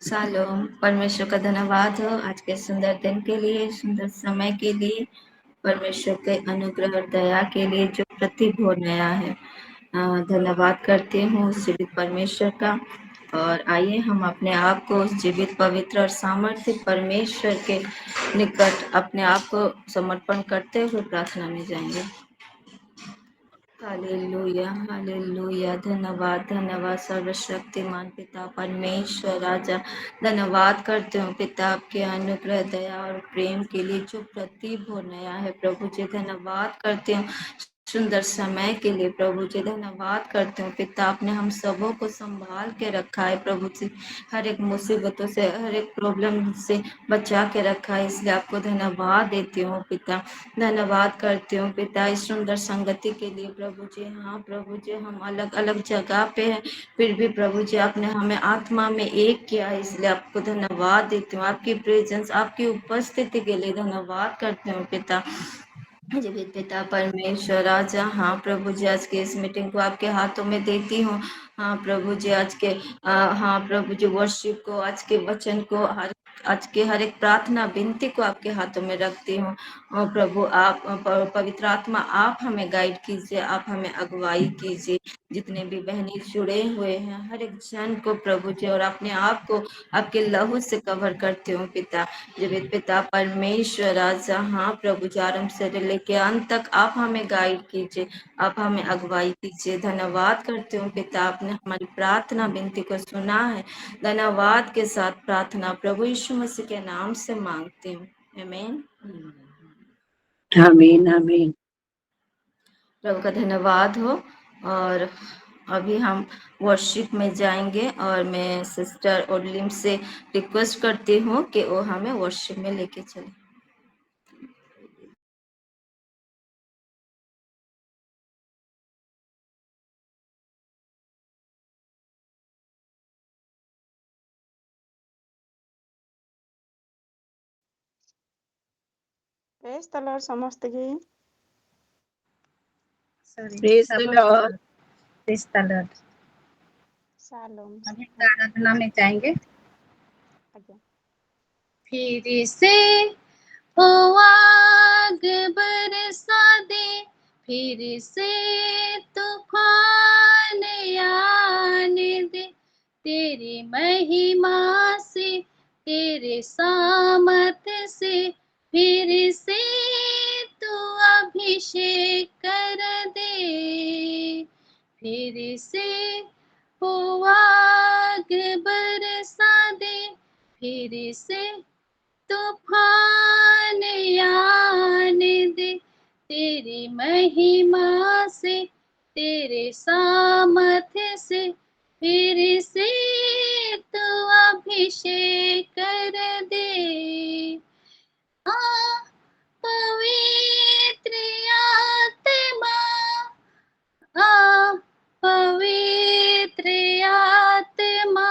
Shalom. परमेश्वर का धन्यवाद हो आज के सुंदर दिन के लिए, सुंदर समय के लिए, परमेश्वर के अनुग्रह और दया के लिए जो प्रतिभो नया है। धन्यवाद करती हूँ उस जीवित परमेश्वर का। और आइए हम अपने आप को उस जीवित पवित्र और सामर्थ्य परमेश्वर के निकट अपने आप को समर्पण करते हुए प्रार्थना में जाएंगे। Hallelujah, hallelujah. धन्यवाद, धन्यवाद सर्वशक्तिमान पिता परमेश्वर राजा। धन्यवाद करते हूँ पिता आपके अनुग्रह दया और प्रेम के लिए जो प्रतीब हो नया है। प्रभु जी धन्यवाद करते हूँ सुंदर समय के लिए। प्रभु जी धन्यवाद करते हूँ पिता आपने हम सबों को संभाल के रखा है। प्रभु जी हर एक मुसीबतों से, हर एक प्रॉब्लम से बचा के रखा है, इसलिए आपको धन्यवाद देती हूँ पिता। धन्यवाद करती हूँ पिता इस सुंदर संगति के लिए। प्रभु जी हाँ प्रभु जी, हम अलग अलग जगह पे हैं, फिर भी प्रभु जी आपने हमें आत्मा में एक किया है, इसलिए आपको धन्यवाद देती हूँ। आपकी प्रेजेंस, आपकी उपस्थिति के लिए धन्यवाद करती हूँ पिता। जीवित पिता परमेश्वर राजा, हाँ प्रभु जी आज के इस मीटिंग को आपके हाथों में देती हूँ। हाँ प्रभु जी आज के हाँ प्रभु जी वर्शिप को, आज के वचन को, आज के हर एक प्रार्थना विनती को आपके हाथों में रखती हूँ। और प्रभु आप पवित्र आत्मा आप हमें गाइड कीजिए, आप हमें अगुवाई कीजिए। जितने भी बहनी जुड़े हुए हैं हर एक जन को प्रभु जी, और अपने आप को आपके लहू से कवर करते हो पिता। जीवित पिता परमेश्वर राजा, हाँ प्रभु जी आरंभ से लेके अंत तक आप हमें गाइड कीजिए, आप हमें अगुवाई कीजिए। धन्यवाद करते हो पिता, आपने हमारी प्रार्थना विनती को सुना है। धन्यवाद के साथ प्रार्थना प्रभु यीशु मसीह के नाम से मांगती हूँ, आमीन। आमीन आमीन। प्रभु का धन्यवाद हो। और अभी हम वर्शिप में जाएंगे और मैं सिस्टर ओडलिम से रिक्वेस्ट करती हूँ कि वो हमें वर्शिप में लेके चले। प्रेज द लॉर्ड समस्त की। Praise the Lord. Praise the Lord. Shalom. अभी आराधना में जाएंगे। आज्ञा। फिर से ओ आग बरसा दे, फिर से तूफान आने दे, तेरी महिमा से, तेरे सामर्थ से, फिर से तू अभिषेक कर दे। फिर से ओ आग बरसा दे, फिर से तूफान आने दे, तेरी महिमा से, तेरे सामर्थ्य से, फिर से तू अभिषेक कर दे। पवित्र आत्मा, पवित्र आत्मा,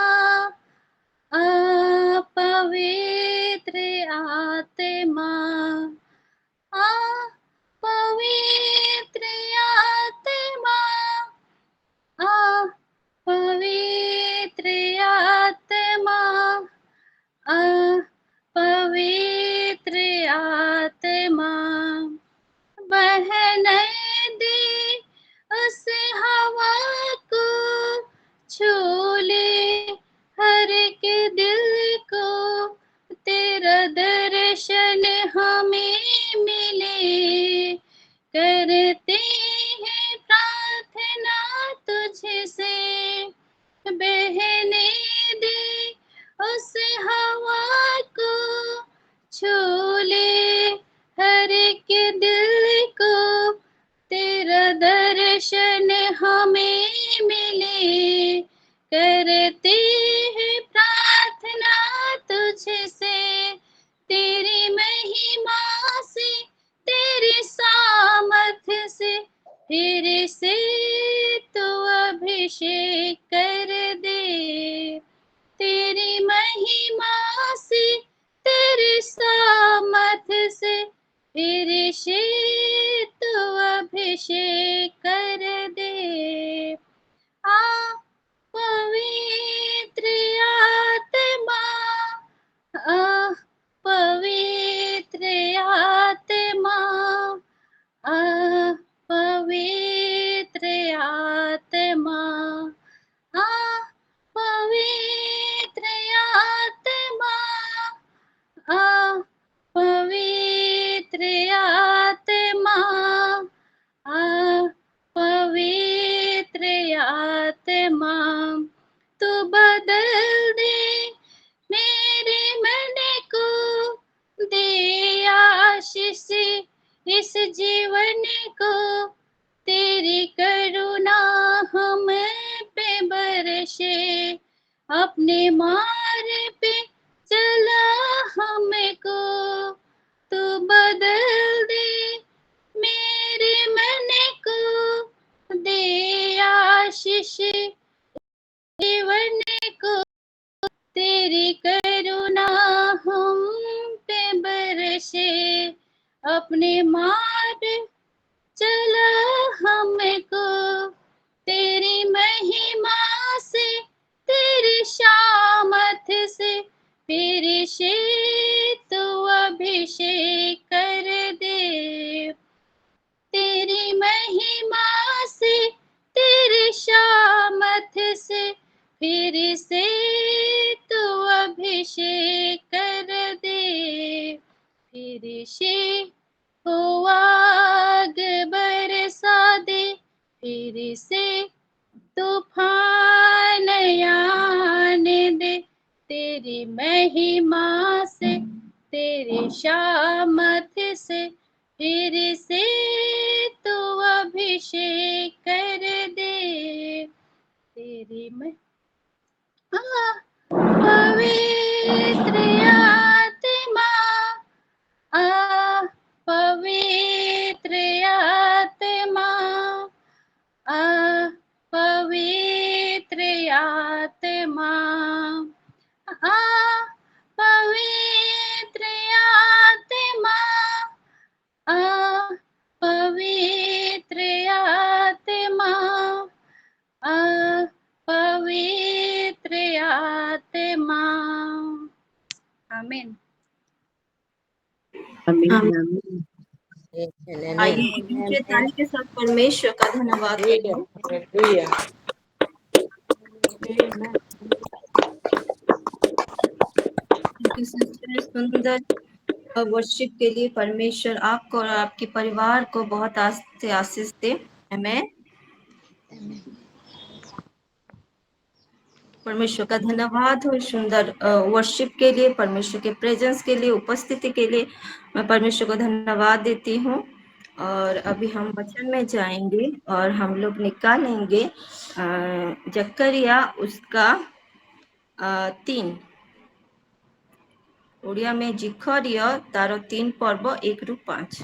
पवित्र आत्मा, पवित्र आत्मा, पवित्र आत्मा, पवित्र आत्मा, बहने दे उस हवा को, छू ले हर के दिल को, तेरा दर्शन हमें मिले। करते हैं प्रार्थना तुझसे, बहने दे उस हवा को, छू ले हर एक दिल को, तेरा दर्शन हमें मिले। करते हैं प्रार्थना तुझसे, तेरी महिमा से, तेरी सामर्थ्य से, फिर से तू अभिषेक कर दे। तेरी महिमा से, तेरी सामर्थ्य से, फिर से तू अभिषेक कर दे। पवित्र आत्मा, जीवन को तेरी करुणा हम पे बरसे, अपने मार्ग पे चला हमको तू बदल दे, मेरे मन को दे आशीष, जीवन को तेरी करुणा हम पे बरसे, अपने मार्ग चला हमको तेरी महिमा से, तेरी शामत से फिर से तू अभिषेक कर दे, तेरी महिमा से, तेरी शामत से फिर से तू अभिषेक कर दे, फिर से हो आग बरसा दे, फिर से तूफान आने दे, तेरी महिमा से, तेरी शामत से फिर से तू अभिषेक कर दे, तेरी पवित्र आत्मा, पवित्र आत्मा, पवित्र आत्मा, पवित्र आत्मा, पवित्र आत्मा, पवित्र आत्मा। आमीन। आइए ऊंचे ताली के साथ परमेश्वर का धन्यवाद करें। सुंदर वर्शिप के लिए परमेश्वर आपको और आपके परिवार को बहुत आशीष दे। आमीन। परमेश्वर का धन्यवाद हो सुंदर वर्शिप के लिए, परमेश्वर के प्रेजेंस के लिए, उपस्थिति के लिए मैं परमेश्वर को धन्यवाद देती हूँ। और अभी हम वचन में जाएंगे और हम लोग निकालेंगे जकरिया उसका 3 ओडिया में जिखरिया तारो 3 पर्व 1 ରୁ 5।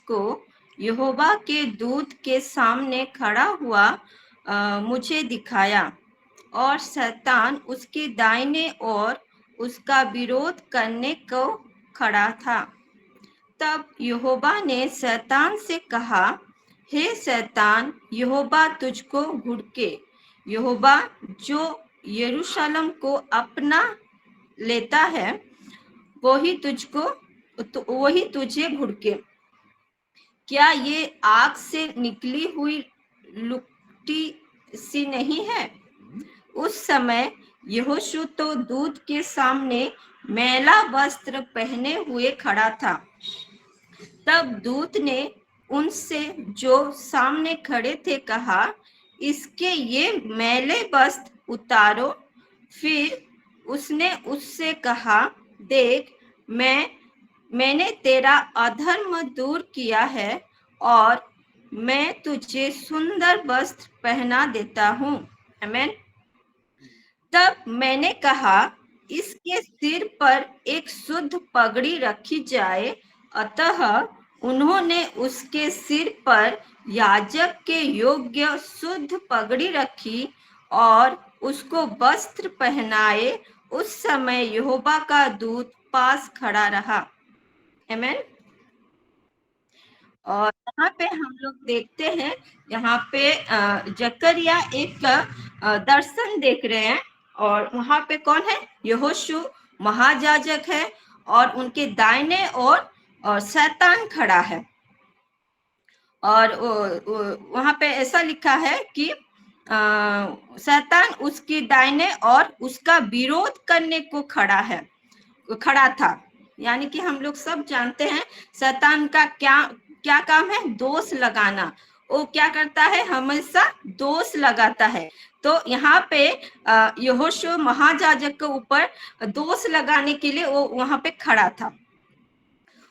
को यहोवा के दूत के सामने खड़ा हुआ मुझे दिखाया और शैतान उसके दाहिने ओर उसका विरोध करने को खड़ा था। तब यहोवा ने शैतान से कहा, हे शैतान, यहोवा तुझको घुड़के, यहोवा जो यरूशलेम को अपना लेता है वही तुझे घुड़के। क्या ये आग से निकली हुई लुकटी सी नहीं है? उस समय यहोशू तो दूत के सामने मैला वस्त्र पहने हुए खड़ा था। तब दूत ने उनसे जो सामने खड़े थे कहा, इसके ये मैले वस्त्र उतारो। फिर उसने उससे कहा, देख, मैंने तेरा अधर्म दूर किया है और मैं तुझे सुंदर वस्त्र पहना देता हूँ। आमीन। तब मैंने कहा, इसके सिर पर एक शुद्ध पगड़ी रखी जाए। अतः उन्होंने उसके सिर पर याजक के योग्य शुद्ध पगड़ी रखी और उसको वस्त्र पहनाए। उस समय यहोवा का दूत पास खड़ा रहा। आमीन। और यहाँ पे हम लोग देखते हैं, यहाँ पे जकरिया एक दर्शन देख रहे हैं और वहां पे कौन है? यहोशू महायाजक है और उनके दाहिने और शैतान खड़ा है। और वहां पे ऐसा लिखा है कि शैतान उसके दाहिने और उसका विरोध करने को खड़ा था। यानी कि हम लोग सब जानते हैं शैतान का क्या क्या काम है, दोष लगाना। वो क्या करता है, हमेशा दोष लगाता है। तो यहाँ पे यहोशू महायाजक के ऊपर दोष लगाने के लिए वो वहां पे खड़ा था।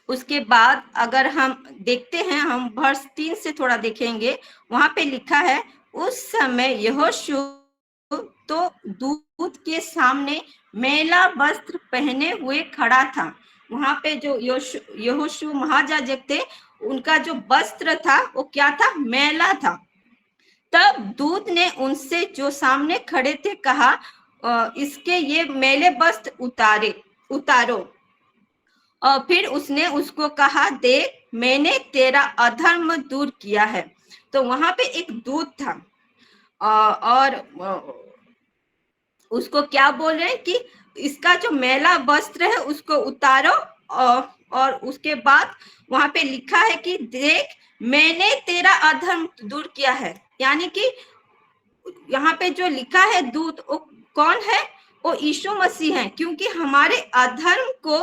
उसके बाद अगर हम देखते हैं, हम वर्ष 3 से थोड़ा देखेंगे, वहां पे लिखा है, उस समय यहोशू तो दूत के सामने मैला वस्त्र पहने हुए खड़ा था। वहां पे जो यहोशू महायाजक थे, उनका जो वस्त्र था वो क्या था, मैला था। तब दूत ने उनसे जो सामने खड़े थे कहा, इसके ये मैले वस्त्र उतारो। और फिर उसने उसको कहा, देख मैंने तेरा अधर्म दूर किया है। तो वहां पे एक दूत था और उसको क्या बोल रहे हैं कि इसका जो मैला वस्त्र है उसको उतारो। और उसके बाद वहां पे लिखा है कि देख मैंने तेरा अधर्म दूर किया है। यानी कि यहाँ पे जो लिखा है दूत, वो कौन है, वो यीशु मसीह है, क्योंकि हमारे अधर्म को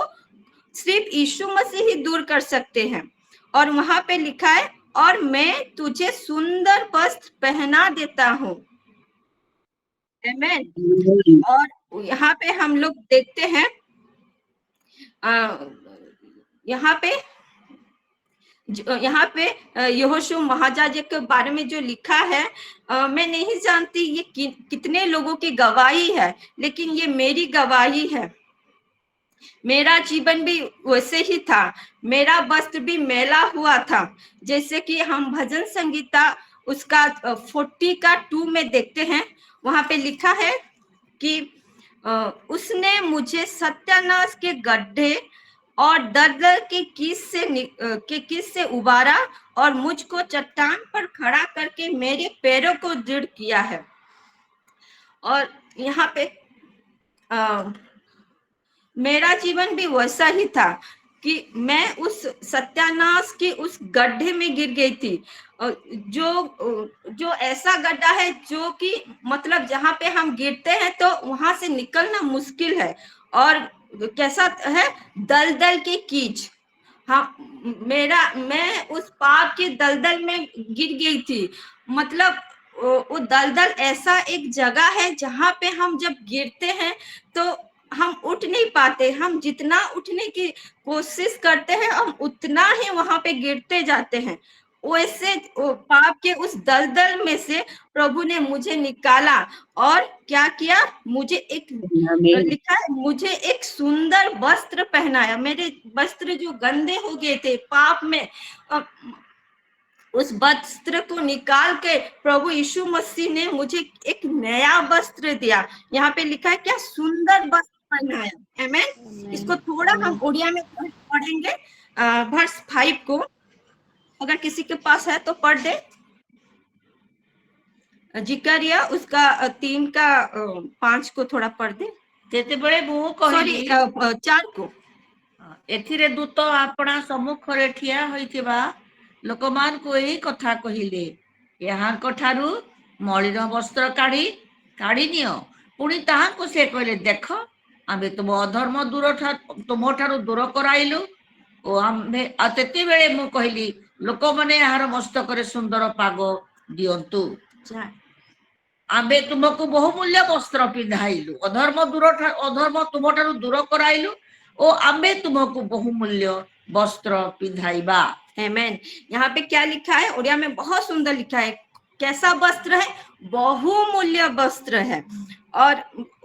सिर्फ यीशु मसीह ही दूर कर सकते हैं। और वहां पे लिखा है, और मैं तुझे सुंदर वस्त्र पहना देता हूँ। आमीन। और यहाँ पे हम लोग देखते हैं, यहाँ पे यहोशू महायाजक के बारे में जो लिखा है, मैं नहीं जानती ये कितने लोगों की गवाही है, लेकिन ये मेरी गवाही है। मेरा जीवन भी वैसे ही था, मेरा वस्त्र भी मैला हुआ था। जैसे कि हम भजन संगीता उसका 40:2 में देखते हैं, वहां पे लिखा है कि उसने मुझे सत्यानाश के गड्ढे और दलदल के किस से उबारा और मुझको चट्टान पर खड़ा करके मेरे पैरों को दृढ़ किया है। और यहाँ पे मेरा जीवन भी वैसा ही था कि मैं उस सत्यानाश के उस गड्ढे में गिर गई थी। जो ऐसा गड्ढा है जो कि मतलब जहां पे हम गिरते हैं तो वहां से निकलना मुश्किल है। और कैसा है, दलदल की कीच। हाँ, मैं उस पाप के दलदल में गिर गई थी। मतलब वो दलदल ऐसा एक जगह है जहां पे हम जब गिरते हैं तो हम उठ नहीं पाते। हम जितना उठने की कोशिश करते हैं हम उतना ही वहां पे गिरते जाते हैं। वैसे पाप के उस दलदल में से प्रभु ने मुझे निकाला और क्या किया, मुझे एक लिखा है, मुझे एक सुंदर वस्त्र पहनाया। मेरे वस्त्र जो गंदे हो गए थे पाप में, उस वस्त्र को निकाल के प्रभु यीशु मसीह ने मुझे एक नया वस्त्र दिया। यहाँ पे लिखा है क्या, सुंदर वस्त्र पहनाया। आमीन। इसको थोड़ा हम उड़िया में पढ़ेंगे, वर्ष 5 को, अगर किसी के पास है तो पढ़ दे। जिकरिया उसका 3 का 5 को थोड़ा पढ़ दे। ଯେତେବେଳେ ମୁଁ सॉरी କହିଲି 4 को। ଏଥିରେ ଦୂତ ଆପଣା ସମ୍ମୁଖରେ ଠିଆ ହୋଇଥିବା ଲୋକମାନଙ୍କୁ ଏହି କଥା କହିଲେ, ଏହାଙ୍କ ଠାରୁ ମଳିନ ବସ୍ତ୍ର କାଢି ନିଅ। ପୁଣି ତାହାଙ୍କୁ ସେ କହିଲେ, ଦେଖ ଆମେ ତୁମ ଅଧର୍ମ ତୁମଠାରୁ ଦୂର କରାଇଲୁ। ଓ ଆମ୍ଭେ ତେତେବେଳେ ମୁଁ କହିଲି, ଲୋକମାନେ ଏହାର ମସ୍ତକରେ ସୁନ୍ଦର ପାଗ ଦିଅନ୍ତୁ। ଆମ୍ଭେ ତୁମକୁ ବହୁମୂଲ୍ୟ ବସ୍ତ୍ର ପିନ୍ଧାଇଲୁ, ଅଧର୍ମ ତୁମଠାରୁ ଦୂର କରାଇଲୁ ଓ ଆମ୍ଭେ ତୁମକୁ बहुमूल्य वस्त्र पिंधाइबा। आमीन। यहाँ पे क्या लिखा है, उड़िया में बहुत सुंदर लिखा है। कैसा वस्त्र है, बहुमूल्य वस्त्र है। और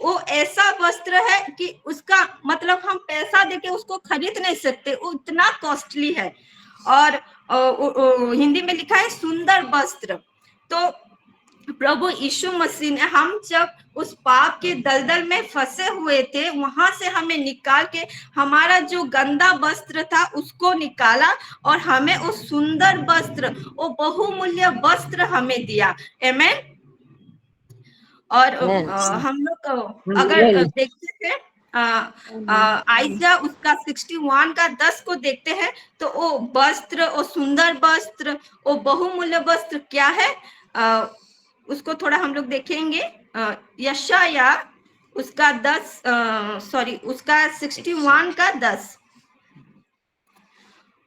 वो ऐसा वस्त्र है कि उसका मतलब हम पैसा देके उसको खरीद नहीं सकते, वो इतना कॉस्टली है। और हिंदी में लिखा है सुंदर वस्त्र। तो प्रभु यीशु मसीह ने, हम जब उस पाप के दलदल में फंसे हुए थे, वहां से हमें निकाल के हमारा जो गंदा वस्त्र था उसको निकाला और हमें वो सुंदर वस्त्र, वो बहुमूल्य वस्त्र हमें दिया। आमीन। और हम लोग अगर देखते थे आइजा उसका 61 का 10 को देखते हैं तो वो वस्त्र, वो सुंदर वस्त्र, वो बहुमूल्य वस्त्र क्या है, उसको थोड़ा हम लोग देखेंगे। यशाया उसका 61 का 10।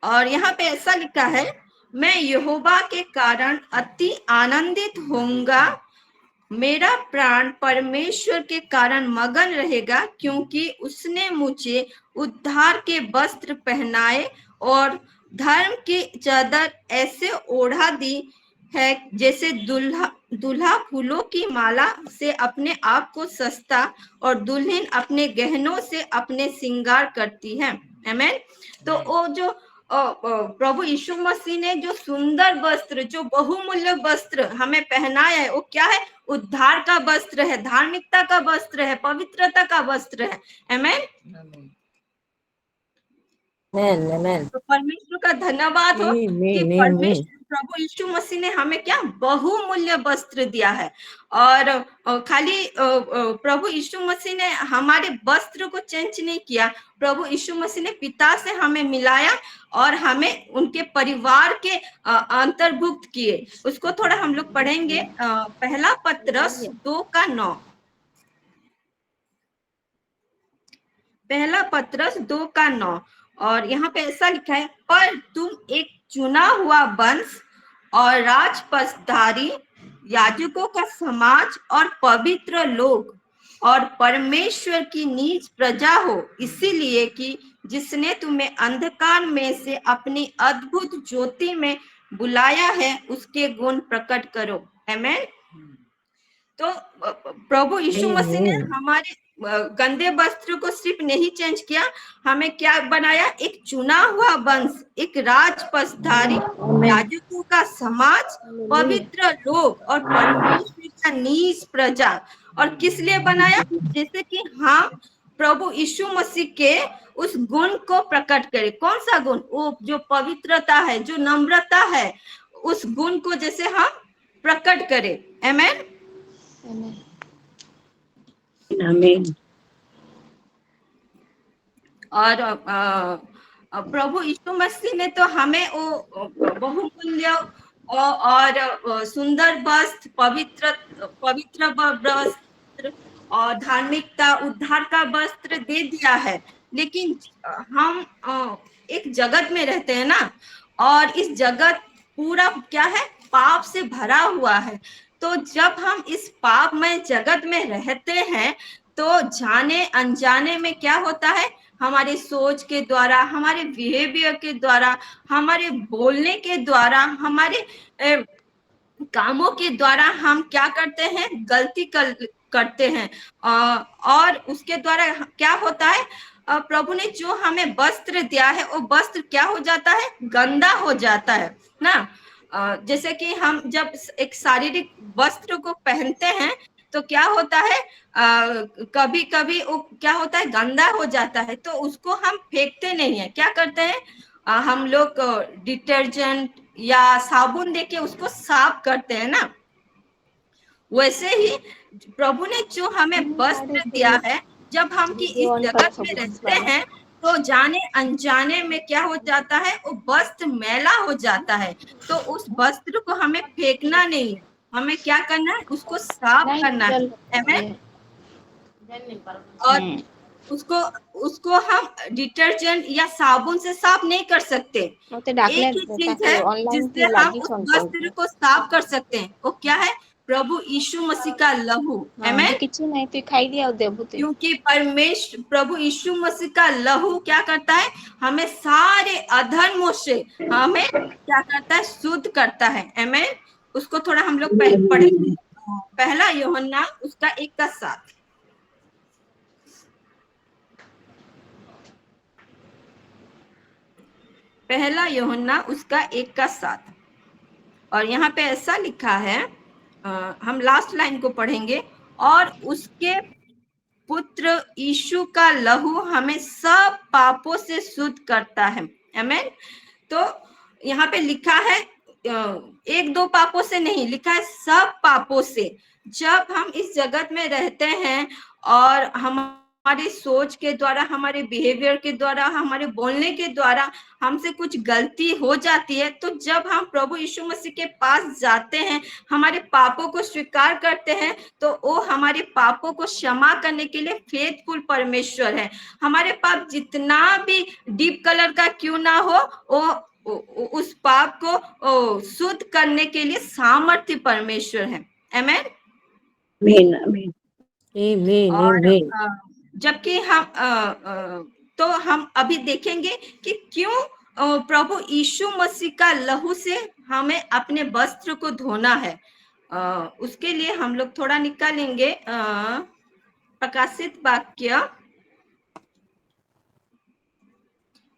और यहाँ पे ऐसा लिखा है, मैं यहोवा के कारण अति आनंदित होऊंगा, मेरा प्राण परमेश्वर के कारण मगन रहेगा, क्योंकि उसने मुझे उद्धार के वस्त्र पहनाए और धर्म की चादर ऐसे ओढ़ा दी है जैसे दूल्हा फूलों की माला से अपने आप को सस्ता और दुल्हन अपने गहनों से अपने श्रृंगार करती है। आमीन। तो वो जो प्रभु यीशु मसीह ने जो सुंदर वस्त्र, जो बहुमूल्य वस्त्र हमें पहनाया है, वो क्या है? उद्धार का वस्त्र है, धार्मिकता का वस्त्र है, पवित्रता का वस्त्र है। आमीन। तो परमेश्वर का धन्यवाद हो कि परमेश्वर प्रभु यीशु मसीह ने हमें क्या बहुमूल्य वस्त्र दिया है। और खाली प्रभु यीशु मसीह ने हमारे वस्त्र को चेंज नहीं किया, प्रभु यीशु मसीह ने पिता से हमें मिलाया और हमें उनके परिवार के अंतर्भुक्त किए। उसको थोड़ा हम लोग पढ़ेंगे, पहला पत्रस 2:9। पहला पत्रस 2:9। और यहाँ पे ऐसा लिखा है, पर तुम एक चुना हुआ वंश और राजपसधारी, याजकों का समाज और पवित्र लोग और परमेश्वर की नीच प्रजा हो, इसीलिए कि जिसने तुम्हें अंधकार में से अपनी अद्भुत ज्योति में बुलाया है, उसके गुण प्रकट करो। आमीन। तो प्रभु यीशु मसीह ने हमारे गंदे वस्त्र को सिर्फ नहीं चेंज किया, हमें क्या बनाया? एक चुना हुआ वंश, एक राजपसधारी, याजकों का समाज, पवित्र लोग और परमेश्वर का नीच प्रजा। और किस लिए बनाया? जैसे कि हम प्रभु यीशु मसीह के उस गुण को प्रकट करें। कौन सा गुण? वो जो पवित्रता है, जो नम्रता है, उस गुण को जैसे हम प्रकट करें। आमीन। आमीन। और प्रभु यीशु मसीह ने तो हमें वो बहुमूल्य और सुंदर वस्त्र, पवित्र वस्त्र और धार्मिकता, उद्धार का वस्त्र दे दिया है। लेकिन हम एक जगत में रहते हैं ना, और इस जगत पूरा क्या है? पाप से भरा हुआ है। तो जब हम इस पापमय जगत में रहते हैं, तो जाने अनजाने में क्या होता है? हमारे सोच के द्वारा, हमारे बिहेवियर के द्वारा, हमारे बोलने के द्वारा, हमारे कामों के द्वारा हम क्या करते हैं? गलती करते हैं। और उसके द्वारा क्या होता है? प्रभु ने जो हमें वस्त्र दिया है, वो वस्त्र क्या हो जाता है? गंदा हो जाता है ना। जैसे कि हम जब एक शारीरिक वस्त्र को पहनते हैं तो क्या होता है? कभी कभी वो क्या होता है? गंदा हो जाता है, तो उसको हम फेंकते नहीं है। क्या करते हैं? हम लोग डिटर्जेंट या साबुन देके उसको साफ करते हैं ना। वैसे ही प्रभु ने जो हमें वस्त्र दिया है, जब हम की इस जगत में रहते हैं, तो जाने अनजाने में क्या हो जाता है? वो वस्त्र मैला हो जाता है। तो उस वस्त्र को हमें फेंकना नहीं है, हमें क्या करना है? उसको साफ करना है। आमीन। और उसको हम डिटर्जेंट या साबुन से साफ नहीं कर सकते। एक ही चीज है जिससे हम उस वस्त्र को साफ कर सकते हैं, वो क्या है? प्रभु यीशु मसीह का लहू। आमीन। क्योंकि परमेश्वर प्रभु यीशु मसीह का लहू क्या करता है? हमें सारे अधर्मों से हमें क्या करता है? शुद्ध करता है। आमीन। उसको थोड़ा हम लोग पढ़ेंगे। पहला यूहन्ना उसका 1:7। पहला यूहन्ना उसका 1:7। और यहाँ पे ऐसा लिखा है, हम लास्ट लाइन को पढ़ेंगे, और उसके पुत्र यीशु का लहू हमें सब पापों से शुद्ध करता है। आमीन। तो यहाँ पे लिखा है 1-2 पापों से नहीं, लिखा है सब पापों से। जब हम इस जगत में रहते हैं और हम हमारे सोच के द्वारा, हमारे बिहेवियर के द्वारा, हमारे बोलने के द्वारा हमसे कुछ गलती हो जाती है, तो जब हम प्रभु यीशु मसीह के पास जाते हैं, हमारे पापों को स्वीकार करते हैं, तो वो हमारे पापों को क्षमा करने के लिए फेथफुल परमेश्वर है। हमारे पाप जितना भी डीप कलर का क्यों ना हो, वो उस पाप को शुद्ध करने के लिए सामर्थ्य परमेश्वर है। आमेन। आमीन आमीन आमीन और आमीन। जबकि तो हम अभी देखेंगे कि क्यों प्रभु यीशु मसीह का लहू से हमें अपने वस्त्र को धोना है। उसके लिए हम लोग थोड़ा निकालेंगे प्रकाशित वाक्य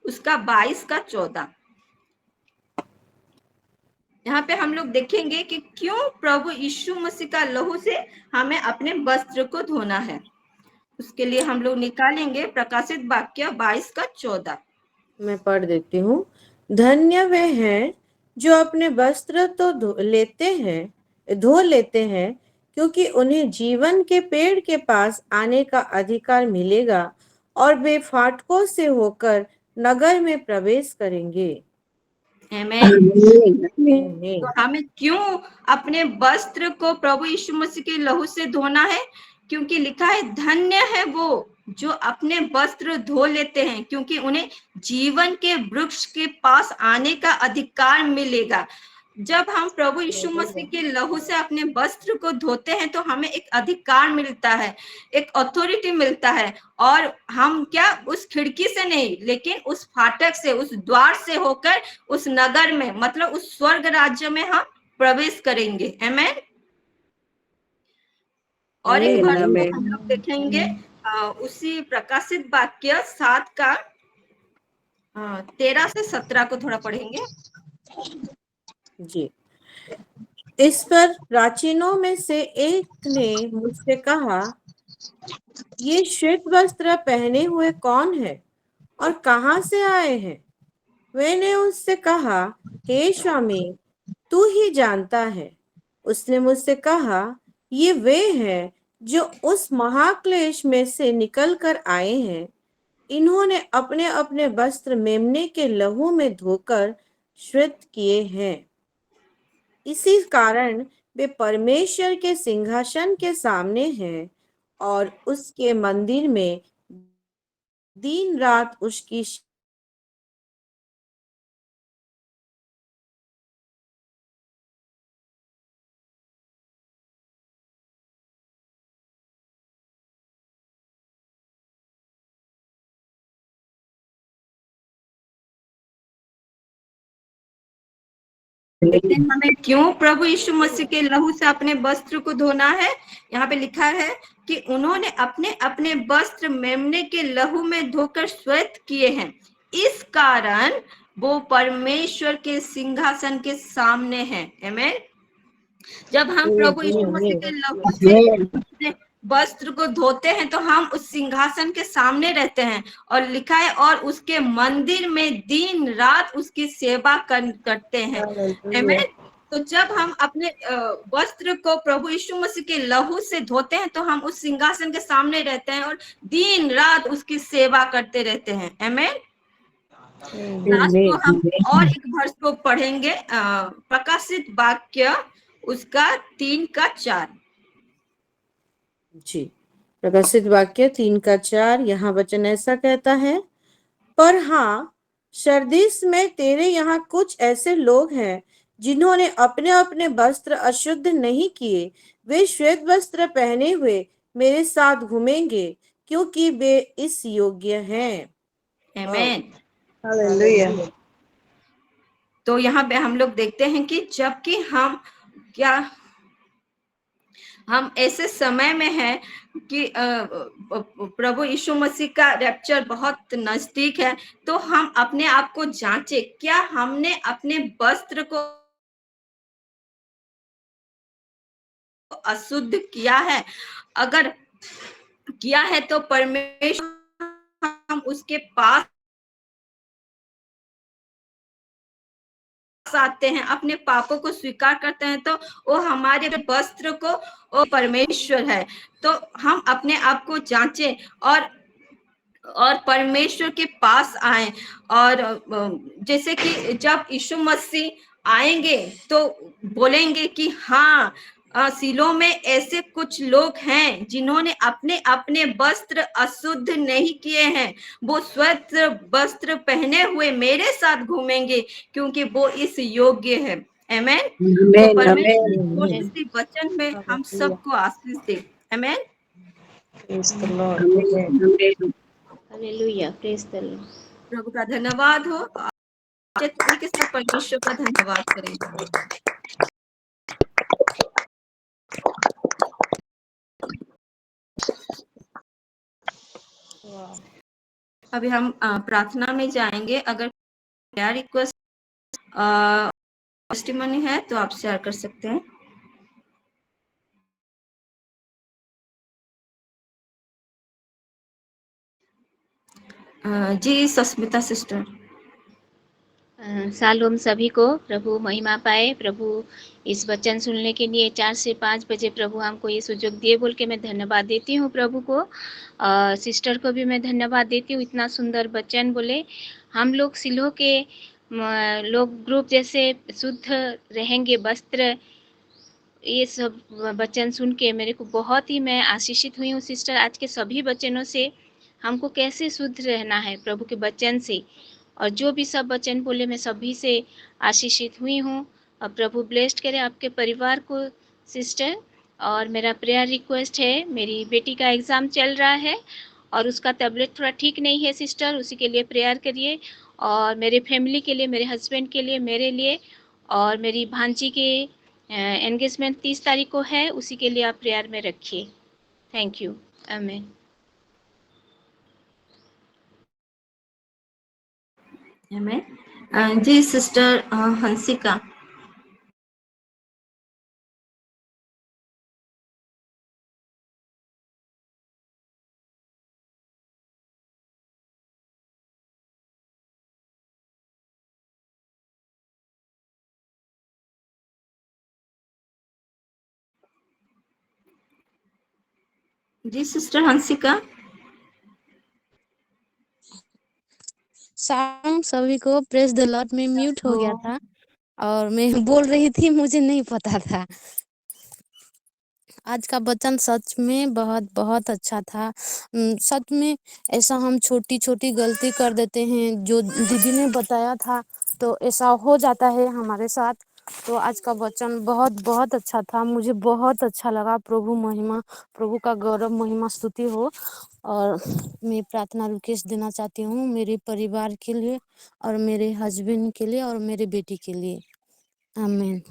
उसका 22 का 14। यहाँ पे हम लोग देखेंगे कि क्यों प्रभु यीशु मसीह का लहू से हमें अपने वस्त्र को धोना है। उसके लिए हम लोग निकालेंगे प्रकाशित वाक्य 22 का 14। मैं पढ़ देती हूँ। धन्य वे हैं जो अपने वस्त्र तो धो लेते हैं, क्योंकि उन्हें जीवन के पेड़ के पास आने का अधिकार मिलेगा और वे फाटकों से होकर नगर में प्रवेश करेंगे। आमीन। आमीन। तो हमें क्यों अपने वस्त्र को प्रभु यीशु मसीह के लहू से धोना है? क्योंकि लिखा है धन्य है वो जो अपने वस्त्र धो लेते हैं, क्योंकि उन्हें जीवन के वृक्ष के पास आने का अधिकार मिलेगा। जब हम प्रभु यीशु मसीह के लहू से अपने वस्त्र को धोते हैं तो हमें एक अधिकार मिलता है, एक अथॉरिटी मिलता है, और हम क्या उस खिड़की से नहीं, लेकिन उस फाटक से, उस द्वार से होकर उस नगर में, मतलब उस स्वर्ग राज्य में हम प्रवेश करेंगे। आमेन। और एक वर्ष को हम लोग देखेंगे उसी प्रकाशित वाक्य 7 का 13 से 17 को थोड़ा पढ़ेंगे जी। इस पर प्राचीनों में से एक ने मुझसे कहा, ये श्वेत वस्त्र पहने हुए कौन है और कहाँ से आए हैं? मैंने उससे कहा, हे स्वामी, तू ही जानता है। उसने मुझसे कहा, ये वे हैं जो उस महाक्लेश में से निकल कर आए हैं। इन्होंने अपने अपने वस्त्र मेमने के लहू में धोकर श्वेत किए हैं। इसी कारण वे परमेश्वर के सिंहासन के सामने हैं और उसके मंदिर में दिन रात उसकी लेकिन हमें क्यों प्रभु यीशु मसीह के लहू से अपने वस्त्र को धोना है? यहाँ पे लिखा है कि उन्होंने अपने अपने वस्त्र मेमने के लहू में धोकर श्वेत किए हैं। इस कारण वो परमेश्वर के सिंहासन के सामने हैं। आमीन। जब हम प्रभु यीशु मसीह के लहू से वस्त्र को धोते हैं तो हम उस सिंहासन के सामने रहते हैं, और लिखा है और उसके मंदिर में दिन रात उसकी सेवा करते हैं। आमीन। तो जब हम अपने वस्त्र को प्रभु यीशु मसीह के लहू से धोते हैं तो हम उस सिंहासन के सामने रहते हैं और दिन रात उसकी सेवा करते रहते हैं। आमीन। लास्ट को हम और एक वर्ष को पढ़ेंगे प्रकाशित वाक्य उसका 3 का 4। जी। प्रकाशित वाक्य 3 का 4। यहाँ वचन ऐसा कहता है, पर हाँ, सरदीस में तेरे यहाँ कुछ ऐसे लोग हैं जिन्होंने अपने अपने वस्त्र अशुद्ध नहीं किए। वे श्वेत वस्त्र पहने हुए मेरे साथ घूमेंगे, क्योंकि वे इस योग्य हैं। आमीन। हालेलुया। तो यहाँ पे हम लोग देखते हैं कि जबकि हम ऐसे समय में हैं कि प्रभु यीशु मसीह का रैप्चर बहुत नजदीक है, तो हम अपने आप को जांचे, क्या हमने अपने वस्त्र को अशुद्ध किया है? अगर किया है तो परमेश्वर हम उसके पास आते हैं, अपने पापों को स्वीकार करते हैं, तो वो हमारे वस्त्र को वो परमेश्वर है। तो हम अपने आप को जांचें और परमेश्वर के पास आए। और जैसे कि जब यीशु मसीह आएंगे तो बोलेंगे कि हाँ, सिलों में ऐसे कुछ लोग हैं जिन्होंने अपने अपने वस्त्र अशुद्ध नहीं किए हैं, वो स्वच्छ वस्त्र पहने हुए मेरे साथ घूमेंगे, क्योंकि वो इस योग्य है। आमेन। तो आमेन परमेश्वर आमेन थोड़ी Amen. सी वचन में हम Hallelujah. सबको आशीष दे। Amen. Praise the Lord. Amen Amen. Amen. Hallelujah, praise the lord. प्रभु का धन्यवाद हो। चलिए के साथ परमेश्वर का धन्यवाद करें। Wow. अभी हम प्रार्थना में जाएंगे। अगर क्या रिक्वेस्ट टेस्टिमनी है तो आप शेयर कर सकते हैं। जी सस्मिता सिस्टर। शालोम सभी को, प्रभु महिमा पाए। प्रभु इस वचन सुनने के लिए 4 से 5 बजे प्रभु हमको ये सुযোগ दिए बोल के मैं धन्यवाद देती हूँ प्रभु को। सिस्टर को भी मैं धन्यवाद देती हूँ, इतना सुंदर वचन बोले। हम लोग सिलों के लोग ग्रुप जैसे शुद्ध रहेंगे वस्त्र, ये सब वचन सुन के मेरे को बहुत ही मैं आशीषित हुई हूँ सिस्टर। आज के सभी वचनों से हमको कैसे शुद्ध रहना है प्रभु के वचन से, और जो भी सब वचन बोले मैं सभी से आशीषित हुई हूँ। और प्रभु ब्लेस्ड करे आपके परिवार को सिस्टर। और मेरा प्रेयर रिक्वेस्ट है, मेरी बेटी का एग्ज़ाम चल रहा है और उसका तबीयत थोड़ा ठीक नहीं है सिस्टर, उसी के लिए प्रेयर करिए। और मेरे फैमिली के लिए, मेरे हस्बैंड के लिए, मेरे लिए, और मेरी भांजी के एंगेजमेंट 30 तारीख को है, उसी के लिए आप प्रेयर में रखिए। Thank you. आमीन। आमेन। जी सिस्टर हंसिका। जी सिस्टर हंसिका। शाम सभी को, प्रेज द लॉर्ड। में म्यूट हो गया था और मैं बोल रही थी, मुझे नहीं पता था। आज का वचन सच में बहुत बहुत अच्छा था। सच में ऐसा हम छोटी छोटी गलती कर देते हैं, जो दीदी ने बताया था तो ऐसा हो जाता है हमारे साथ। तो आज का वचन बहुत बहुत अच्छा था, मुझे बहुत अच्छा लगा। प्रभु महिमा, प्रभु का गौरव महिमा स्तुति हो। और मैं प्रार्थना रिक्वेस्ट देना चाहती हूँ मेरे परिवार के लिए और मेरे हस्बैंड के लिए और मेरे बेटी के लिए। आमीन।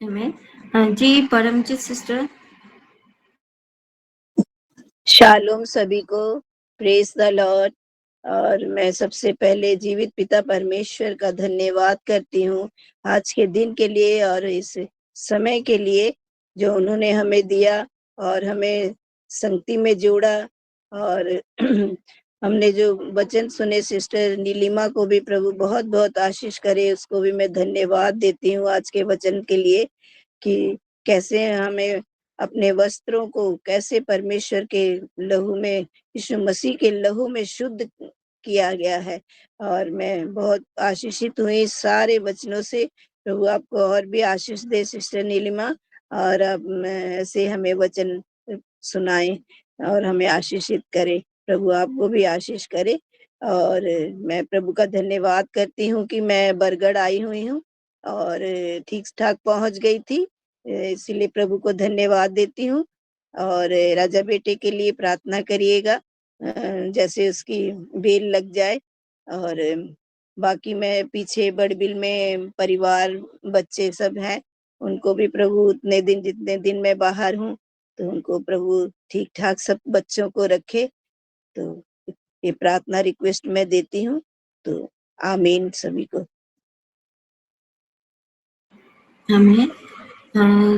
आमेन। जी परमजीत सिस्टर। शालोम सभी को, प्रेज द लॉर्ड। और मैं सबसे पहले जीवित पिता परमेश्वर का धन्यवाद करती हूँ आज के दिन के लिए और इस समय के लिए जो उन्होंने हमें दिया और हमें संगति में जोड़ा। और हमने जो वचन सुने, सिस्टर नीलिमा को भी प्रभु बहुत बहुत आशीष करे, उसको भी मैं धन्यवाद देती हूँ आज के वचन के लिए कि कैसे हमें अपने वस्त्रों को कैसे परमेश्वर के लहू में, यीशु मसीह के लहू में शुद्ध किया गया है। और मैं बहुत आशीषित हुई सारे वचनों से। प्रभु आपको और भी आशीष दे सिस्टर नीलिमा, और अब ऐसे हमें वचन सुनाए और हमें आशीषित करे। प्रभु आपको भी आशीष करे। और मैं प्रभु का धन्यवाद करती हूँ कि मैं बरगढ़ आई हुई हूँ और ठीक ठाक पहुंच गई थी, इसीलिए प्रभु को धन्यवाद देती हूँ। और राजा बेटे के लिए प्रार्थना करिएगा, जैसे उसकी बेल लग जाए। और बाकी मैं पीछे बड़बिल में परिवार, बच्चे सब हैं, उनको भी प्रभु उतने दिन जितने दिन मैं बाहर हूँ तो उनको प्रभु ठीक ठाक सब बच्चों को रखे। तो ये प्रार्थना रिक्वेस्ट मैं देती हूँ। तो आमीन सभी को। आमेन।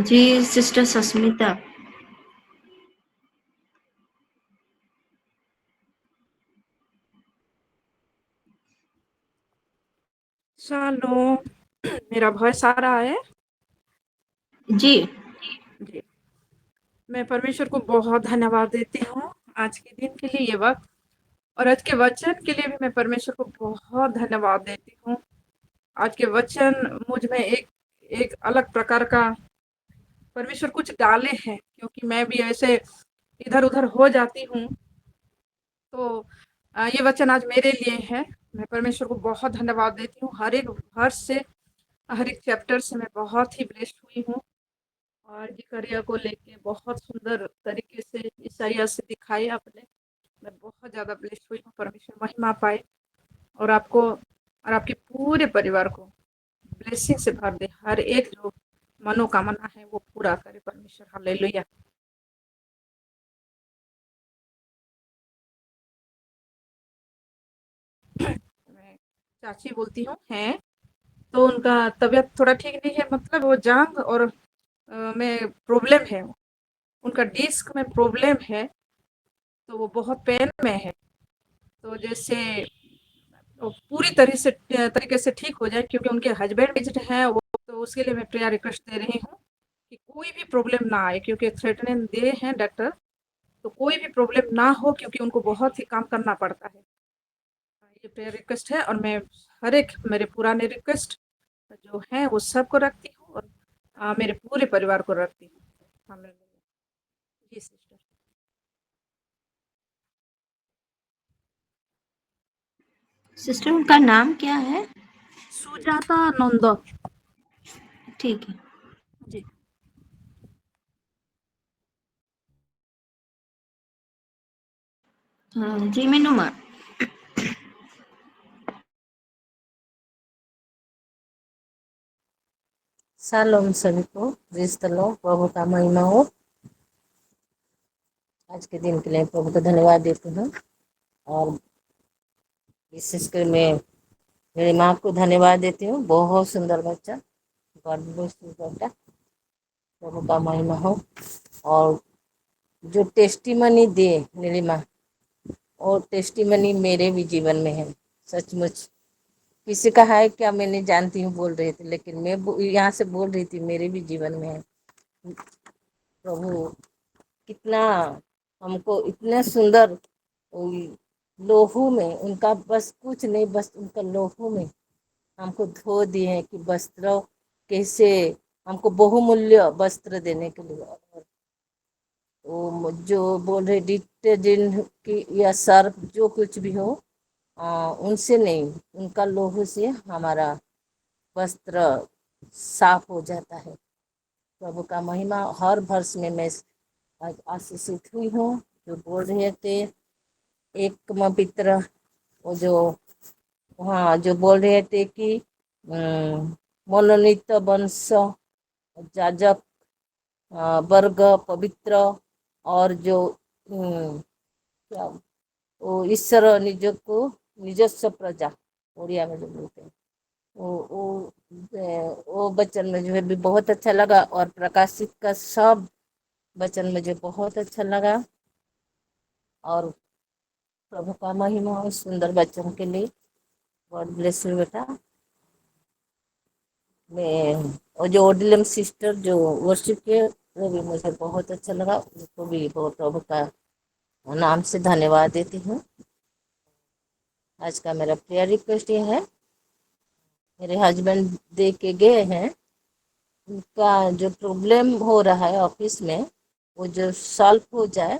जी सिस्टर सस्मिता। शालोम। मेरा वॉइस आ रहा है? जी। जी। मैं परमेश्वर को बहुत धन्यवाद देती हूँ आज के दिन के लिए, ये वक्त और आज के वचन के लिए भी मैं परमेश्वर को बहुत धन्यवाद देती हूँ। आज के वचन मुझ में एक एक अलग प्रकार का परमेश्वर कुछ डाले हैं, क्योंकि मैं भी ऐसे इधर उधर हो जाती हूँ। तो ये वचन आज मेरे लिए है। मैं परमेश्वर को बहुत धन्यवाद देती हूँ। हर एक वर्ष से, हर एक चैप्टर से मैं बहुत ही ब्लेस्ड हुई हूँ और जिकरिया को लेके बहुत सुंदर तरीके से ईसाइया से दिखाई आपने। मैं बहुत ज़्यादा ब्लेस्ड हुई हूँ। परमेश्वर महिमा पाए और आपको और आपके पूरे परिवार को ब्लेसिंग से भर दे। हर एक जो मनोकामना है वो पूरा करे परमेश्वर। हालेलुया। मैं चाची बोलती हूँ हैं, तो उनका तबीयत थोड़ा ठीक नहीं है, मतलब वो जांघ और में प्रॉब्लम है। उनका डिस्क में प्रॉब्लम है, तो वो बहुत पेन में है। तो जैसे वो पूरी तरीके से ठीक हो जाए, क्योंकि उनके हस्बैंड एज्ड हैं वो, तो उसके लिए मैं प्रेयर रिक्वेस्ट दे रही हूँ कि कोई भी प्रॉब्लम ना आए, क्योंकि थ्रेटनिंग दे हैं डॉक्टर, तो कोई भी प्रॉब्लम ना हो, क्योंकि उनको बहुत ही काम करना पड़ता है। ये प्रेयर रिक्वेस्ट है और मैं हर एक मेरे पुराने रिक्वेस्ट जो हैं वो सबको रखती हूँ और मेरे पूरे परिवार को रखती हूँ। हालेलुया। जी सिस्टर। सिस्टर उनका नाम क्या है? सुजाता नंद। ठीक है। जी। जी मीनू। शालोम सभी को, प्रेज़ द लॉर्ड। प्रभु का महिमा हो। आज के दिन के लिए प्रभु को धन्यवाद देती हूँ और विशेषकर मैं मेरी माँ को धन्यवाद देती हूँ। बहुत सुंदर बच्चा, गॉड ब्लेस यू बेटा। प्रभु का महिमा हो। और जो टेस्टीमनी दे मेरी माँ, और टेस्टीमनी मेरे भी जीवन में है। सचमुच किसी का है क्या मैं नहीं जानती हूँ बोल रही थी, लेकिन मैं यहाँ से बोल रही थी मेरे भी जीवन में है। प्रभु कितना हमको इतने सुंदर लोहू में, उनका बस कुछ नहीं, बस उनका लोहू में हमको धो दिए हैं कि वस्त्र कैसे हमको बहुमूल्य वस्त्र देने के लिए। और वो जो बोल रहे डिटर्जेंट की या सर्फ जो कुछ भी हो, उनसे नहीं, उनका लोहू से हमारा वस्त्र साफ हो जाता है। प्रभु का महिमा। हर वर्ष में मैं आज आशीषित हुई हूँ। जो बोल रहे थे एक पवित्र, वो जो हाँ जो बोल रहे थे कि मनोनीत वंश, याजक वर्ग, पवित्र, और जो क्या वो ईश्वर निजस्व प्रजा, उड़िया में जो बोलते हैं, वो वचन में जो है भी बहुत अच्छा लगा। और प्रकाशित का सब वचन मुझे बहुत अच्छा लगा। और प्रभु का महिमा और सुंदर वचन के लिए गॉड ब्लेस यू बेटा। मैं और जो ओडिलम सिस्टर जो वर्शिप के, वो भी मुझे बहुत अच्छा लगा। उनको भी बहुत प्रभु का नाम से धन्यवाद देती हूँ। आज का मेरा प्रेयर रिक्वेस्ट ये है, मेरे हस्बैंड दे के गए हैं, उनका जो प्रॉब्लम हो रहा है ऑफिस में वो जो सॉल्व हो जाए,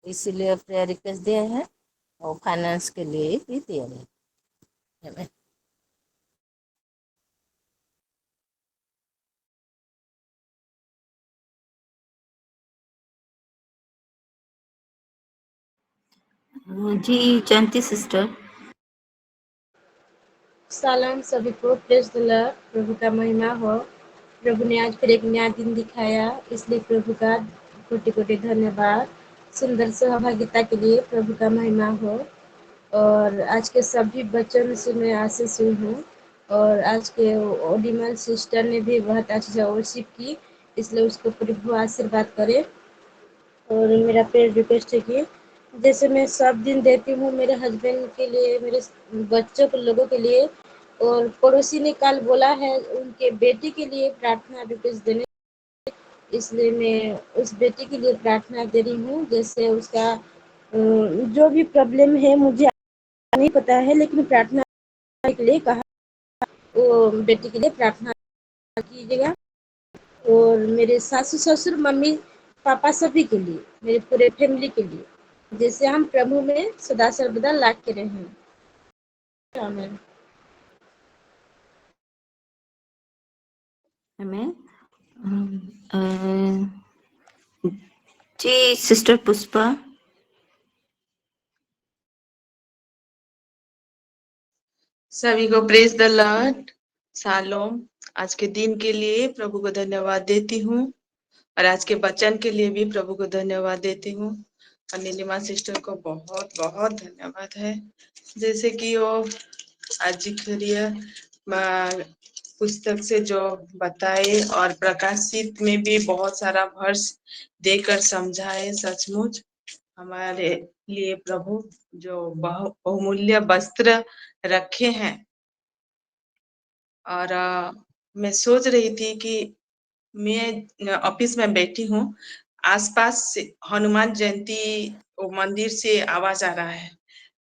इसीलिए प्रेयर रिक्वेस्ट दिए हैं और फाइनेंस के लिए भी दिए हैं। जी जयंती सिस्टर। सलाम सभी को, प्रेज़ द लॉर्ड। प्रभु का महिमा हो। प्रभु ने आज फिर एक नया दिन दिखाया, इसलिए प्रभु का कोटि कोटि धन्यवाद। सुंदर सहभागिता के लिए प्रभु का महिमा हो। और आज के सभी बच्चों से मैं आशीष हुई हूँ। और आज के ओडिमल सिस्टर ने भी बहुत अच्छी से वर्शिप की, इसलिए उसको प्रभु आशीर्वाद करे। और मेरा प्रेयर रिक्वेस्ट है कि जैसे मैं सब दिन देती हूँ मेरे हस्बैंड के लिए, मेरे बच्चों के लोगों के लिए, और पड़ोसी ने कल बोला है उनके बेटे के लिए प्रार्थना रिक्वेस्ट देने, इसलिए मैं उस बेटे के लिए प्रार्थना दे रही हूँ। जैसे उसका जो भी प्रॉब्लम है मुझे नहीं पता है, लेकिन प्रार्थना के लिए कहा, वो बेटे के लिए प्रार्थना कीजिएगा। और मेरे सासू ससुर मम्मी पापा सभी के लिए, मेरे पूरे फैमिली के लिए, जैसे हम प्रभु में सदा सर्वदा लाग के रहें। आमीन। आमेन। जी सिस्टर पुष्पा। सभी को प्रेज द लॉर्ड, शालोम। आज के दिन के लिए प्रभु को धन्यवाद देती हूँ और आज के वचन के लिए भी प्रभु को धन्यवाद देती हूँ। और नीलिमा सिस्टर को बहुत बहुत धन्यवाद है, जैसे कि वो आज पुस्तक से जो बताए और प्रकाशित में भी बहुत सारा वर्ष देकर समझाए। सचमुच हमारे लिए प्रभु जो बहुमूल्य वस्त्र रखे हैं। और मैं सोच रही थी कि मैं ऑफिस में बैठी हूँ, आसपास से हनुमान जयंती मंदिर से आवाज आ रहा है,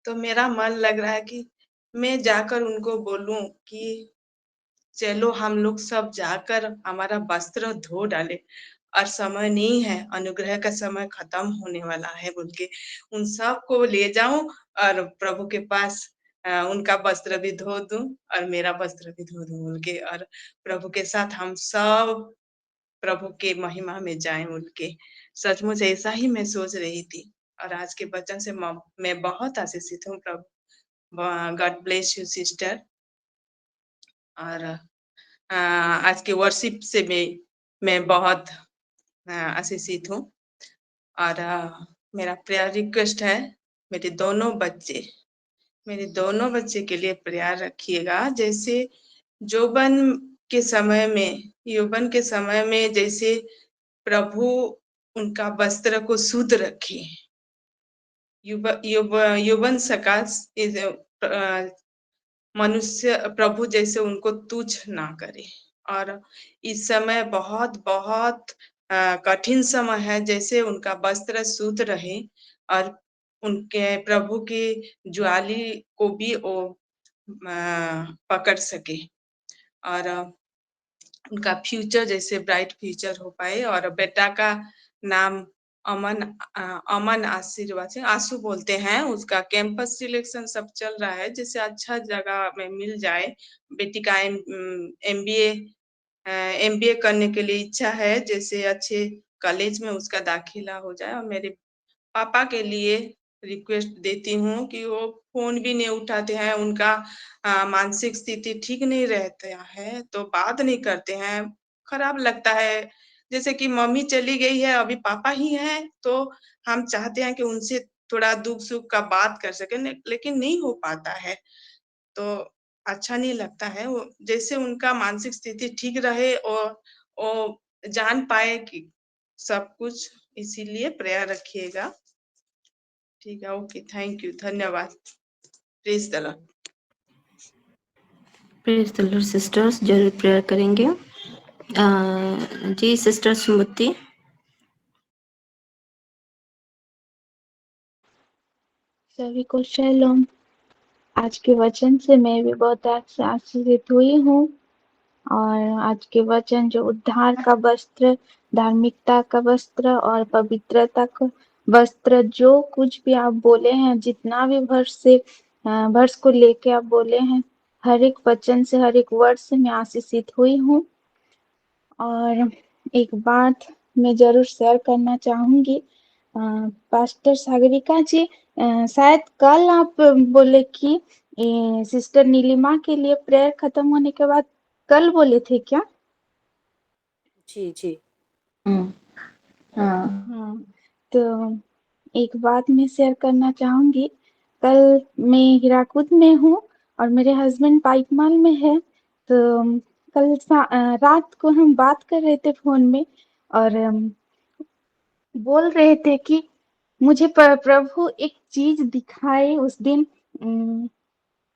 तो मेरा मन लग रहा है कि मैं जाकर उनको बोलूं कि चलो हम लोग सब जाकर हमारा वस्त्र धो डाले, और समय नहीं है, अनुग्रह का समय खत्म होने वाला है बोल के उन सब को ले जाऊं और प्रभु के पास उनका वस्त्र भी धो दूं और मेरा वस्त्र भी धो दूं बोल के, और प्रभु के साथ हम सब प्रभु के महिमा में जाएं बोल के। सचमुच ऐसा ही मैं सोच रही थी, और आज के वचन से मैं बहुत आशीषित हूँ प्रभु। God bless you sister. और आज के वर्शिप से मैं बहुत आशीषित हूँ। और मेरा प्रेयर रिक्वेस्ट है, मेरे दोनों बच्चे के लिए प्रेयर रखिएगा। जैसे यौवन के समय में जैसे प्रभु उनका वस्त्र को शुद्ध रखे, यौवन सकाश मनुष्य प्रभु जैसे उनको तुच्छ ना करे। और इस समय बहुत बहुत कठिन समय है, जैसे उनका वस्त्र शुद्ध रहे और उनके प्रभु की ज्वाली को भी वो पकड़ सके, और उनका फ्यूचर जैसे ब्राइट फ्यूचर हो पाए। और बेटा का नाम अमन आशीर्वाद से आंसू बोलते हैं, उसका कैंपस सिलेक्शन सब चल रहा है, जैसे अच्छा जगह में मिल जाए। बेटी का एमबीए करने के लिए इच्छा है, जैसे अच्छे कॉलेज में उसका दाखिला हो जाए। और मेरे पापा के लिए रिक्वेस्ट देती हूँ कि वो फोन भी नहीं उठाते हैं, उनका मानसिक स्थिति ठीक नहीं रहता है, तो बात नहीं करते हैं, खराब लगता है। जैसे कि मम्मी चली गई है, अभी पापा ही हैं, तो हम चाहते हैं कि उनसे थोड़ा दुख सुख का बात कर सके, लेकिन नहीं हो पाता है, तो अच्छा नहीं लगता है। वो जैसे उनका मानसिक स्थिति ठीक रहे और वो जान पाए कि सब कुछ, इसीलिए प्रेयर रखिएगा। ठीक है, ओके, थैंक यू, धन्यवाद। Praise the Lord. Praise the Lord sisters, जरूर प्रेयर करेंगे। जी सिस्टर सुमति। सभी को शैलोम। आज के वचन से मैं भी बहुत आशीषित हुई हूँ। और आज के वचन जो उद्धार का वस्त्र, धार्मिकता का वस्त्र और पवित्रता का वस्त्र, जो कुछ भी आप बोले हैं, जितना भी वर्ष को लेके आप बोले हैं, हर एक वचन से, हर एक वर्ड से मैं आशीषित हुई हूँ। और एक बात मैं जरूर शेयर करना चाहूंगी। पास्टर सागरिका जी, शायद कल आप बोले कि सिस्टर नीलिमा के लिए प्रेयर खत्म होने के बाद कल बोले थे क्या? जी जी। हाँ, तो एक बात मैं शेयर करना चाहूंगी। कल मैं हीराकुद में हूँ और मेरे हस्बैंड पाइकमाल में है। तो कल रात को हम बात कर रहे थे फोन में और बोल रहे थे कि मुझे प्रभु एक चीज दिखाए उस दिन,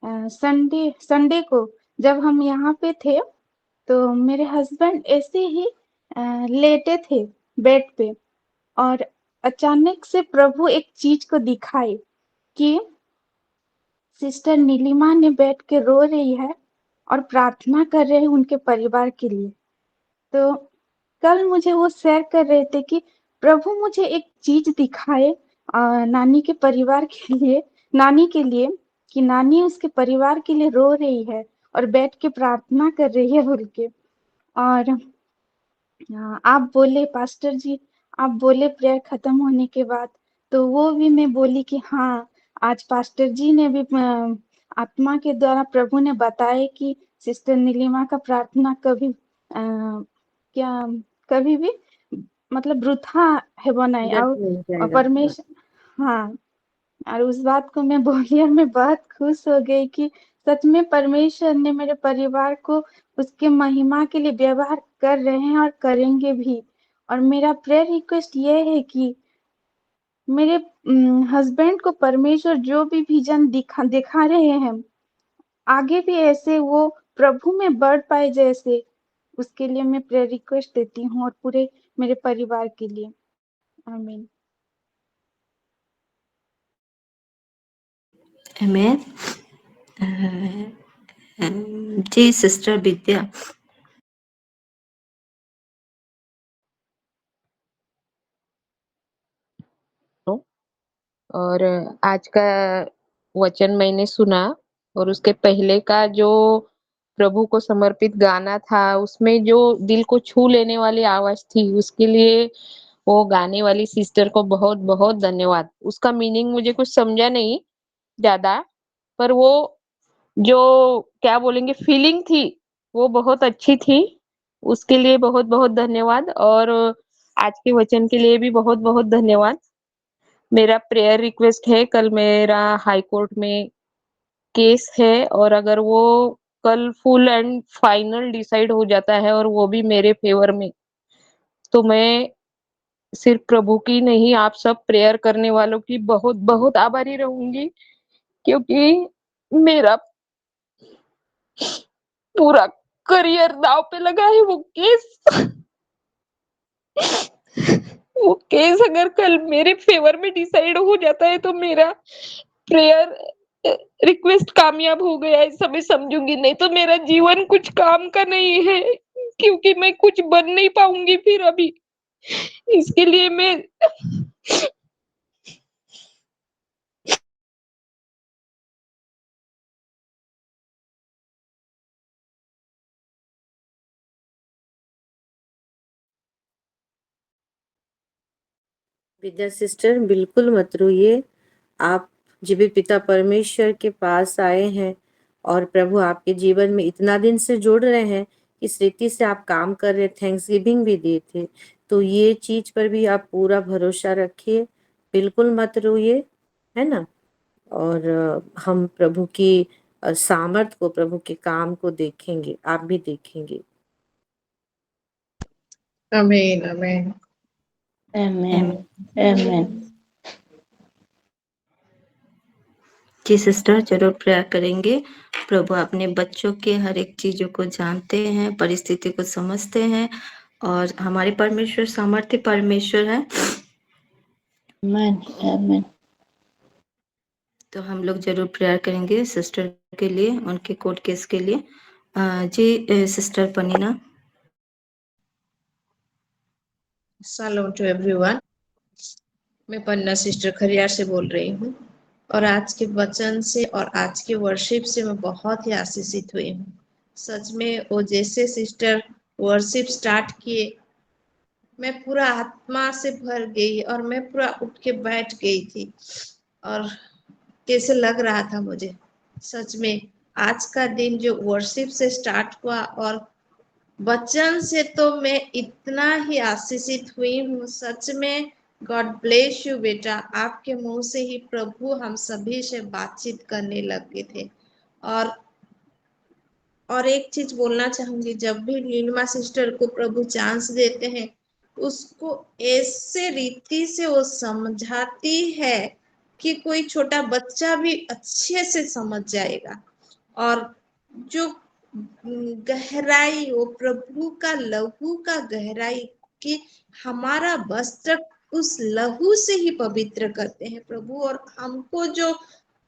संडे को, जब हम यहाँ पे थे तो मेरे हस्बैंड ऐसे ही लेटे थे बेड पे और अचानक से प्रभु एक चीज को दिखाए कि सिस्टर नीलिमा ने बैठ के रो रही है और प्रार्थना कर रहे हैं उनके परिवार के लिए। तो कल मुझे वो शेयर कर रहे थे कि प्रभु मुझे एक चीज दिखाए नानी के परिवार के लिए, नानी के लिए, कि नानी उसके परिवार के लिए रो रही है और बैठ के प्रार्थना कर रही है बोल के। और आप बोले पास्टर जी, आप बोले प्रेयर खत्म होने के बाद, तो वो भी मैं बोली कि हाँ, आज पास्टर जी ने भी आत्मा के द्वारा प्रभु ने बताया कि सिस्टर नीलिमा का प्रार्थना क्या कभी भी मतलब वृथा है बनाए व्यर्थ नहीं और जाएगा। परमेश्वर। हाँ, और उस बात को मैं बोली और मैं बहुत खुश हो गई कि सच में परमेश्वर ने मेरे परिवार को उसके महिमा के लिए व्यवहार कर रहे हैं और करेंगे भी। और मेरा प्रेयर रिक्वेस्ट ये है कि मेरे हस्बैंड को परमेश्वर जो भी विजन दिखा रहे हैं, आगे भी ऐसे वो प्रभु में बढ़ पाए जैसे, उसके लिए मैं प्रेयर रिक्वेस्ट देती हूँ और पूरे मेरे परिवार के लिए। आमीन। आमेन। जी सिस्टर विद्या। और आज का वचन मैंने सुना और उसके पहले का जो प्रभु को समर्पित गाना था उसमें जो दिल को छू लेने वाली आवाज थी उसके लिए वो गाने वाली सिस्टर को बहुत बहुत धन्यवाद। उसका मीनिंग मुझे कुछ समझा नहीं ज्यादा, पर वो जो क्या बोलेंगे फीलिंग थी वो बहुत अच्छी थी। उसके लिए बहुत बहुत धन्यवाद और आज के वचन के लिए भी बहुत बहुत धन्यवाद। मेरा प्रेयर रिक्वेस्ट है, कल मेरा हाई कोर्ट में केस है और अगर वो कल फुल एंड फाइनल डिसाइड हो जाता है और वो भी मेरे फेवर में, तो मैं सिर्फ प्रभु की नहीं आप सब प्रेयर करने वालों की बहुत बहुत आभारी रहूंगी, क्योंकि मेरा पूरा करियर दांव पे लगा है। वो केस अगर कल मेरे फेवर में डिसाइड हो जाता है तो मेरा प्रेयर रिक्वेस्ट कामयाब हो गया ऐसा मैं समझूंगी, नहीं तो मेरा जीवन कुछ काम का नहीं है, क्योंकि मैं कुछ बन नहीं पाऊंगी फिर अभी। इसके लिए मैं विद्या सिस्टर बिल्कुल मत रोइए। आप जीवित पिता परमेश्वर के पास आए हैं और प्रभु आपके जीवन में इतना दिन से जोड़ रहे हैं, इस रीति से आप काम कर रहे, थैंक्स गिविंग भी दिए थे, तो ये चीज पर भी आप पूरा भरोसा रखिए, बिल्कुल मत रोइए, है ना। और हम प्रभु की सामर्थ को, प्रभु के काम को देखेंगे, आप भी देखेंगे। आमीन आमीन आमेन आमेन। जी सिस्टर जरूर प्रेयर करेंगे। प्रभु अपने बच्चों के हर एक चीजों को जानते हैं, परिस्थिति को समझते हैं और हमारे परमेश्वर सामर्थ्य परमेश्वर है। आमेन आमेन। तो हम लोग जरूर प्रेयर करेंगे सिस्टर के लिए, उनके कोर्ट केस के लिए। जी sister Peninnah. Shalom to everyone. मैं पन्ना सिस्टर खरियार से बोल रही हूँ और आज के वचन से और आज के वर्शिप से मैं बहुत ही आशीषित हुई हूँ। सच में वो जैसे सिस्टर वर्शिप स्टार्ट किए, मैं पूरा आत्मा से भर गई और मैं पूरा उठ के बैठ गई थी और कैसे लग रहा था मुझे। सच में आज का दिन जो वर्शिप से स्टार्ट हुआ और वचन से तो मैं इतना ही आशीषित हुई हूँ। सच में गॉड ब्लेस यू बेटा, आपके मुंह से ही प्रभु हम सभी से बातचीत करने लगे थे। और एक चीज बोलना चाहूंगी, जब भी नीलिमा सिस्टर को प्रभु चांस देते हैं उसको ऐसे रीति से वो समझाती है कि कोई छोटा बच्चा भी अच्छे से समझ जाएगा। और जो गहराई, वो प्रभु का लहू का गहराई कि हमारा वस्त्र उस लहू से ही पवित्र करते हैं प्रभु। और हमको जो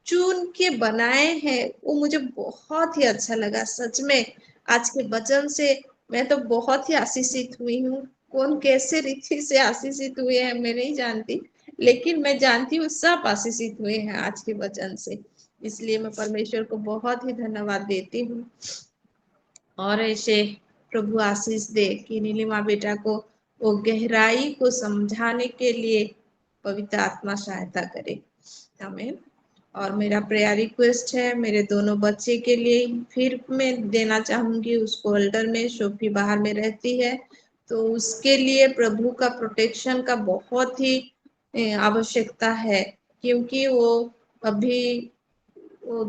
चुन के बनाए हैं वो मुझे बहुत ही अच्छा लगा सच में। आज के वचन से मैं तो बहुत ही आशीषित हुई हूँ। कौन कैसे रीति से आशीषित हुए हैं मैं नहीं जानती, लेकिन मैं जानती हूँ सब आशीषित हुए हैं आज के वचन से। इसलिए मैं परमेश्वर को बहुत ही धन्यवाद देती हूँ। और ऐसे प्रभु आशीष दे कि नीलिमा बेटा को वो गहराई को समझाने के लिए पवित्र आत्मा सहायता करे। आमीन। और मेरा प्रेयर रिक्वेस्ट है मेरे दोनों बच्चे के लिए फिर मैं देना चाहूंगी। उसको अल्टर में सोफी बाहर में रहती है, तो उसके लिए प्रभु का प्रोटेक्शन का बहुत ही आवश्यकता है, क्योंकि वो अभी वो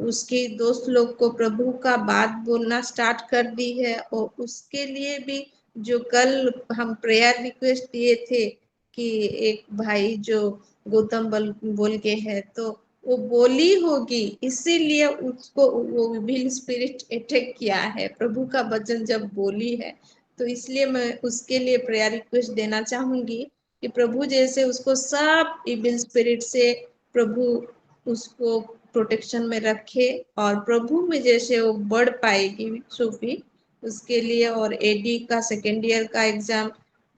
उसके दोस्त लोग को प्रभु का बात बोलना स्टार्ट कर दी है। और उसके लिए भी जो कल हम प्रेयर रिक्वेस्ट दिए थे कि एक भाई जो गौतम बोल के है, तो वो बोली होगी, इसीलिए उसको वो विल स्पिरिट अटैक किया है। प्रभु का वचन जब बोली है तो इसलिए मैं उसके लिए प्रेयर रिक्वेस्ट देना चाहूंगी कि प्रभु जैसे उसको सब इविल स्पिरिट से प्रभु उसको प्रोटेक्शन में रखे और प्रभु में जैसे वो बढ़ पाएगी सोफी उसके लिए। और एडी का सेकेंड ईयर का एग्जाम,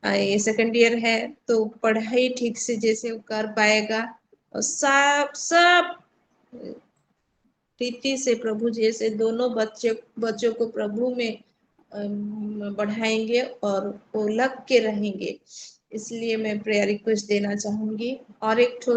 ये सेकेंड ईयर है, तो पढ़ाई ठीक से जैसे वो कर पाएगा और सब रीति से प्रभु जैसे दोनों बच्चों को प्रभु में बढ़ाएंगे और वो लग के रहेंगे। इसलिए मैं प्रेयर रिक्वेस्ट देना चाहूंगी। और एक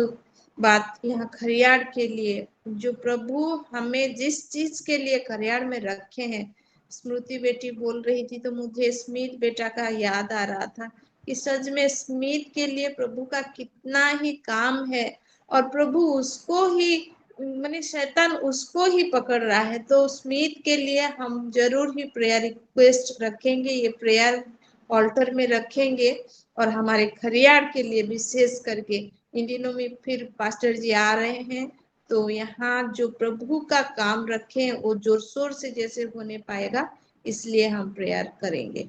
बात यहाँ खरियाड़ के लिए, जो प्रभु हमें जिस चीज के लिए खरियाड़ में रखे हैं, स्मृति बेटी बोल रही थी तो मुझे स्मित बेटा का याद आ रहा था कि सच में स्मित के लिए प्रभु का कितना ही काम है। और प्रभु उसको ही माने शैतान उसको ही पकड़ रहा है। तो स्मित के लिए हम जरूर ही प्रेयर रिक्वेस्ट रखेंगे, ये प्रेयर ऑल्टर में रखेंगे। और हमारे खरियाड़ के लिए विशेष करके इन दिनों में फिर पास्टर जी आ रहे हैं, तो यहाँ जो प्रभु का काम रखे वो जोर शोर से जैसे होने पाएगा, इसलिए हम प्रेयर करेंगे।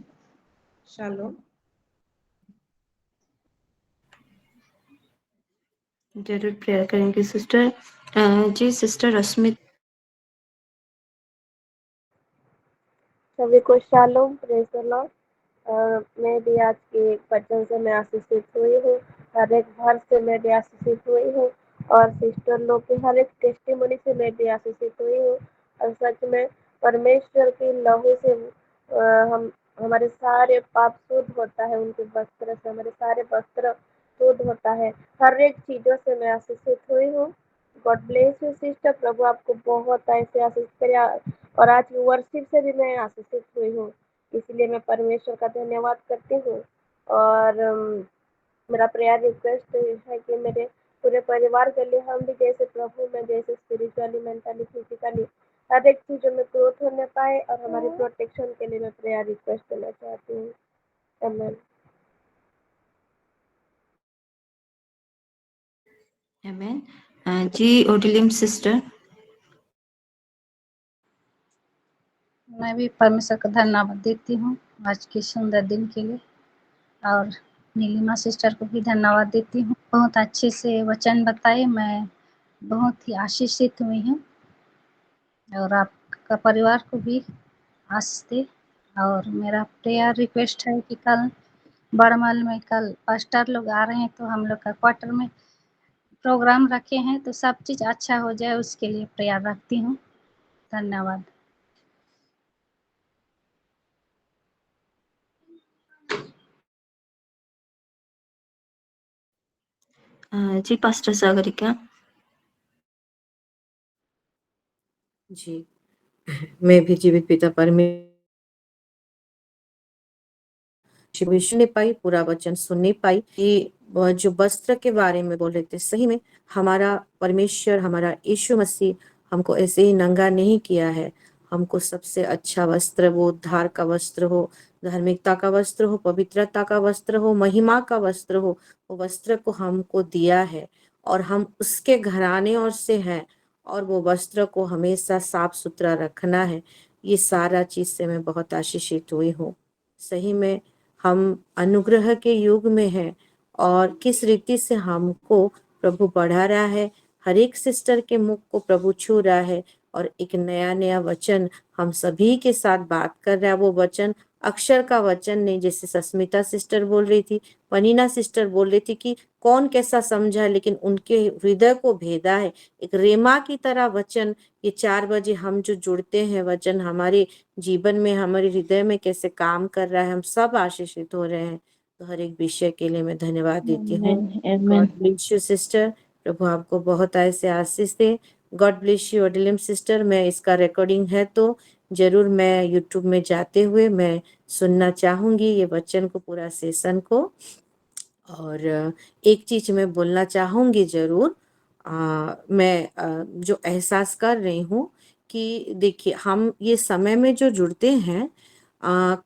शालोम। जरूर प्रेयर करेंगे सिस्टर। जी सिस्टर रश्मि। सभी को शालोम, प्रेज द लॉर्ड। मैं भी आज के वचन से मैं आशीषित हुई हूँ, हर एक भर से मैं भी आशीषित हुई हूँ और सिस्टर लोग के हर एक टेस्टिमोनी से मैं भी आशीषित हुई हूँ। और सच में परमेश्वर की लहू से हम हमारे सारे पाप शुद्ध होता है, उनके वस्त्र से हमारे सारे वस्त्र शुद्ध होता है। हर एक चीजों से मैं आशीषित हुई हूँ। गॉड ब्लेस यू सिस्टर, प्रभु आपको बहुत ऐसे आशीष करे। और आज वर्शिप से भी मैं आशीषित हुई हूँ, इसलिए मैं परमेश्वर का धन्यवाद करती हूँ। और मेरा प्रेयर रिक्वेस्ट है कि मेरे पूरे परिवार के लिए हम भी जैसे प्रभु में जैसे स्पिरिचुअली, मेंटली, फिजिकली हर एक चीज़ों में ग्रोथ होने पाए और हमारी प्रोटेक्शन के लिए मैं प्रेयर रिक्वेस्ट देना चाहती हूँ। आमीन। आमीन। जी ओडिलिम सिस्टर। मैं भी परमेश्वर का धन्यवाद देती हूँ आज के सुंदर दिन के लिए, और नीलिमा सिस्टर को भी धन्यवाद देती हूँ। बहुत अच्छे से वचन बताए, मैं बहुत ही आशीषित हुई हूँ और आपका परिवार को भी आशीष दे। और मेरा प्रेयर रिक्वेस्ट है कि कल बड़मल में कल पास्टर लोग आ रहे हैं, तो हम लोग का क्वार्टर में प्रोग्राम रखे हैं, तो सब चीज़ अच्छा हो जाए उसके लिए प्रेयर रखती हूँ। धन्यवाद। जी पास्टर सागरिका। जी मैं भी जीवित पिता परमेश्वर विष्णु ने पाई, पूरा वचन सुनने पाई कि जो वस्त्र के बारे में बोल रहे थे, सही में हमारा परमेश्वर, हमारा यीशु मसीह हमको ऐसे ही नंगा नहीं किया है। हमको सबसे अच्छा वस्त्र, वो उद्धार का वस्त्र हो, धार्मिकता का वस्त्र हो, पवित्रता का वस्त्र हो, महिमा का वस्त्र हो, वो वस्त्र को हमको दिया है और हम उसके घराने और से हैं। और वो वस्त्र को हमेशा साफ सुथरा रखना है। ये सारा चीज से मैं बहुत आशीषित हुई हूँ। सही में हम अनुग्रह के युग में हैं और किस रीति से हमको प्रभु बढ़ा रहा है, हर एक सिस्टर के मुख को प्रभु छू रहा है और एक नया नया वचन हम सभी के साथ बात कर रहा है। वो वचन अक्षर का वचन नहीं, जैसे सस्मिता सिस्टर बोल रही थी, पनीना सिस्टर बोल रही थी कि कौन कैसा समझा, लेकिन उनके हृदय को भेदा है। एक रेमा की तरह वचन, ये 4 बजे हम जो जुड़ते हैं, वचन हमारे जीवन में, हमारे हृदय में कैसे काम कर रहा है, हम सब आशीषित हो रहे हैं। तो हर एक विषय के लिए मैं धन्यवाद देती हूँ। गॉड ब्लेस यू सिस्टर, प्रभु आपको बहुत ऐसे आशीष दे। गॉड ब्लेस यू ओडिलिम सिस्टर। मैं इसका रिकॉर्डिंग है तो जरूर मैं यूट्यूब में जाते हुए मैं सुनना चाहूंगी ये वचन को, पूरा सेशन को। और एक चीज मैं बोलना चाहूंगी जरूर, मैं जो एहसास कर रही हूँ कि देखिए हम ये समय में जो जुड़ते हैं,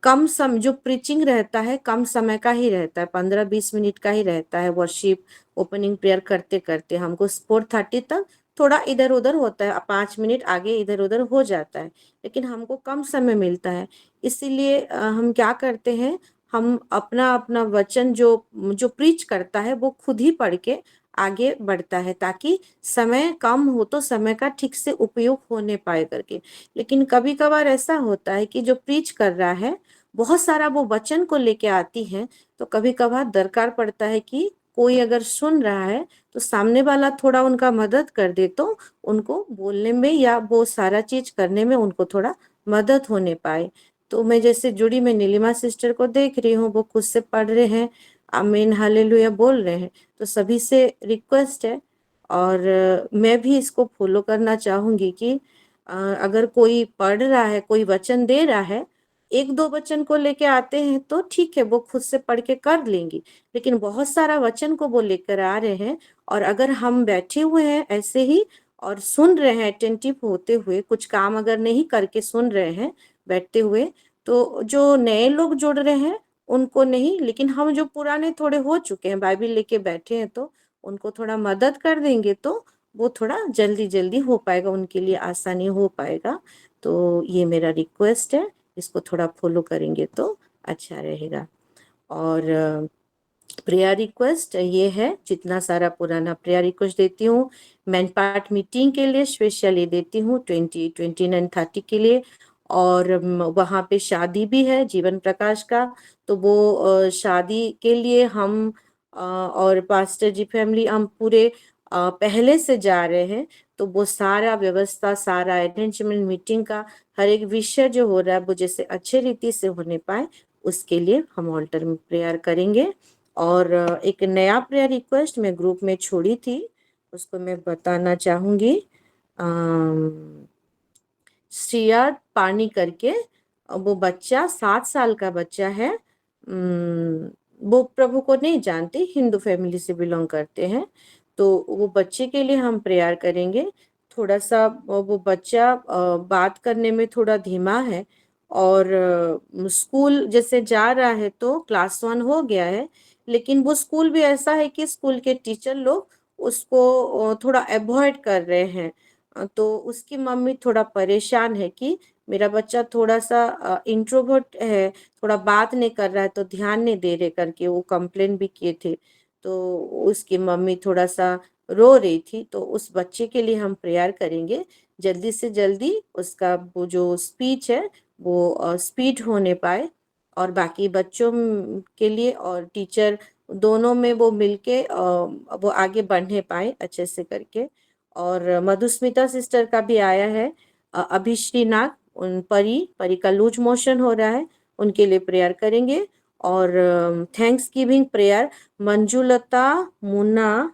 कम समय जो प्रीचिंग रहता है कम समय का ही रहता है, 15-20 मिनट का ही रहता है। वर्शिप ओपनिंग प्रेयर करते करते हमको 4:30 तक थोड़ा इधर उधर होता है, 5 मिनट आगे इधर उधर हो जाता है, लेकिन हमको कम समय मिलता है। इसीलिए हम क्या करते हैं, हम अपना अपना वचन जो जो प्रीच करता है वो खुद ही पढ़ के आगे बढ़ता है, ताकि समय कम हो तो समय का ठीक से उपयोग होने पाए करके। लेकिन कभी कभार ऐसा होता है कि जो प्रीच कर रहा है बहुत सारा वो वचन को लेके आती है, तो कभी कभार दरकार पड़ता है कि कोई अगर सुन रहा है तो सामने वाला थोड़ा उनका मदद कर दे, तो उनको बोलने में या वो सारा चीज करने में उनको थोड़ा मदद होने पाए। तो मैं जैसे जुड़ी, मैं नीलिमा सिस्टर को देख रही हूँ, वो खुद से पढ़ रहे हैं, आमीन हालेलुया बोल रहे हैं। तो सभी से रिक्वेस्ट है, और मैं भी इसको फॉलो करना चाहूंगी कि अगर कोई पढ़ रहा है, कोई वचन दे रहा है, 1-2 वचन को लेके आते हैं तो ठीक है, वो खुद से पढ़ के कर लेंगी। लेकिन बहुत सारा वचन को वो लेकर आ रहे हैं, और अगर हम बैठे हुए हैं ऐसे ही और सुन रहे हैं अटेंटिव होते हुए, कुछ काम अगर नहीं करके सुन रहे हैं बैठते हुए, तो जो नए लोग जुड़ रहे हैं उनको नहीं, लेकिन हम जो पुराने थोड़े हो चुके हैं, बाइबिल लेके बैठे हैं, तो उनको थोड़ा मदद कर देंगे तो वो थोड़ा जल्दी जल्दी हो पाएगा, उनके लिए आसानी हो पाएगा। तो ये मेरा रिक्वेस्ट है, इसको थोड़ा फॉलो करेंगे तो अच्छा रहेगा। और प्रेयर रिक्वेस्ट ये है, जितना सारा पुराना प्रेयर रिक्वेस्ट देती हूँ, मैन पार्ट मीटिंग के लिए स्पेशली देती हूँ 20, 29, 30 के लिए। और वहाँ पे शादी भी है जीवन प्रकाश का, तो वो शादी के लिए हम और पास्टर जी फैमिली हम पूरे पहले से जा रहे हैं। तो वो सारा व्यवस्था, सारा अरेंजमेंट, मीटिंग का हर एक विषय जो हो रहा है वो जैसे अच्छे रीति से होने पाए, उसके लिए हम ऑल्टर में प्रेयर करेंगे। और एक नया प्रेयर रिक्वेस्ट मैं ग्रुप में छोड़ी थी, उसको मैं बताना चाहूंगी। श्रिया पानी करके, वो बच्चा 7 साल का बच्चा है, वो प्रभु को नहीं जानते, हिंदू फैमिली से बिलोंग करते हैं। तो वो बच्चे के लिए हम प्रेयर करेंगे। थोड़ा सा वो बच्चा बात करने में थोड़ा धीमा है, और स्कूल जैसे जा रहा है तो क्लास 1 हो गया है, लेकिन वो स्कूल भी ऐसा है कि स्कूल के टीचर लोग उसको थोड़ा अवॉइड कर रहे हैं। तो उसकी मम्मी थोड़ा परेशान है कि मेरा बच्चा थोड़ा सा इंट्रोवर्ट है, थोड़ा बात नहीं कर रहा है, तो ध्यान नहीं दे रहे करके वो कंप्लेन भी किए थे। तो उसकी मम्मी थोड़ा सा रो रही थी, तो उस बच्चे के लिए हम प्रेयर करेंगे, जल्दी से जल्दी उसका वो जो स्पीच है वो स्पीड होने पाए, और बाकी बच्चों के लिए और टीचर दोनों में वो मिलके वो आगे बढ़ने पाए अच्छे से करके। और मधुस्मिता सिस्टर का भी आया है, अभिश्री नाग, उन परी का लूज मोशन हो रहा है, उनके लिए प्रेयर करेंगे। और thanks giving prayer Manjulata Munna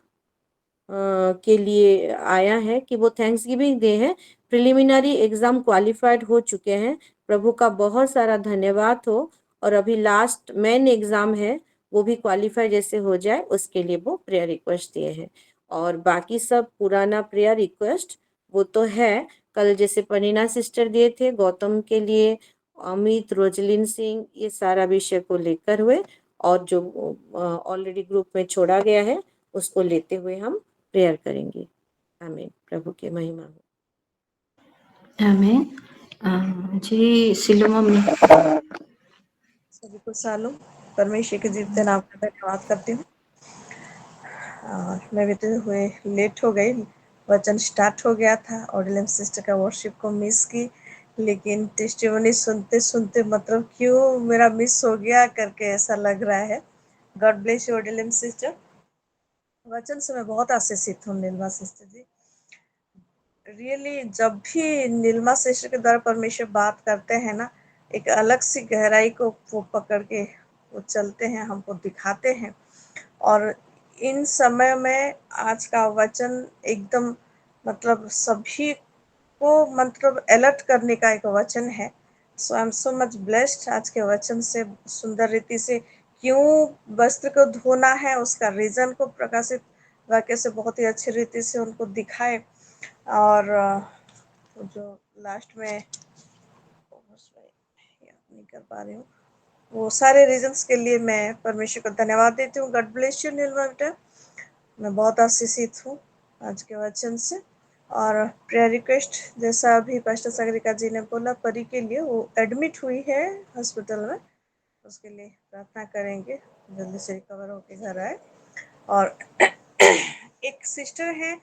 के लिए आया है कि वो थैंक्स गिविंग डे है, प्रिलिमिनरी एग्जाम क्वालिफाइड हो चुके हैं, प्रभु का बहुत सारा धन्यवाद हो, और अभी लास्ट मेन एग्जाम है वो भी क्वालिफाई जैसे हो जाए, उसके लिए वो प्रेयर रिक्वेस्ट दिए हैं। और बाकी सब पुराना प्रेयर रिक्वेस्ट वो तो है, कल जैसे पनीना सिस्टर दिए थे गौतम के लिए, अमित, रोजलिन सिंह, ये सारा विषय को लेकर हुए, और जो ऑलरेडी ग्रुप में छोड़ा गया है उसको लेते हुए हम प्रेयर करेंगे। आमीन। प्रभु की महिमा हो। आमीन। जी सिलो मम्मी। सभी को सालों परमेश्वर के जीवते नाम का धन्यवाद करती हूँ। मैं भी तो हुए लेट हो गई, वचन स्टार्ट हो गया था, ऑर्डिनल सिस्टर का वर्शिप को मिस की, लेकिन टेस्टिमनी सुनते सुनते मतलब क्यों मेरा मिस हो गया करके ऐसा लग रहा है। God bless you ordinal sister. वचन से मैं बहुत आशीषित हूँ नीलमा सिस्टर जी। रियली जब भी नीलमा सिस्टर के द्वारा परमेश्वर बात करते हैं ना, एक अलग सी गहराई को वो पकड़ के वो चलते हैं, हमको दिखाते हैं। और इन समय में आज का वचन एकदम मतलब सभी को मतलब अलर्ट करने का एक वचन है। So I am so much blessed आज के वचन से। सुंदर रीति से क्यों वस्त्र को धोना है उसका रीजन को प्रकाशित वाक्य से बहुत ही अच्छी रीति से उनको दिखाए। और जो लास्ट में नहीं कर पा रही हूँ, वो सारे रीजंस के लिए मैं परमेश्वर को धन्यवाद देती हूँ। गॉड ब्लेस यू नीलमा बेटा। मैं बहुत आशीषित हूँ आज के वचन से। और प्रेयर रिक्वेस्ट जैसा अभी पास्टर सागरिका जी ने बोला, परी के लिए वो एडमिट हुई है हॉस्पिटल में, उसके लिए प्रार्थना करेंगे जल्दी से रिकवर होके घर आए। और एक सिस्टर है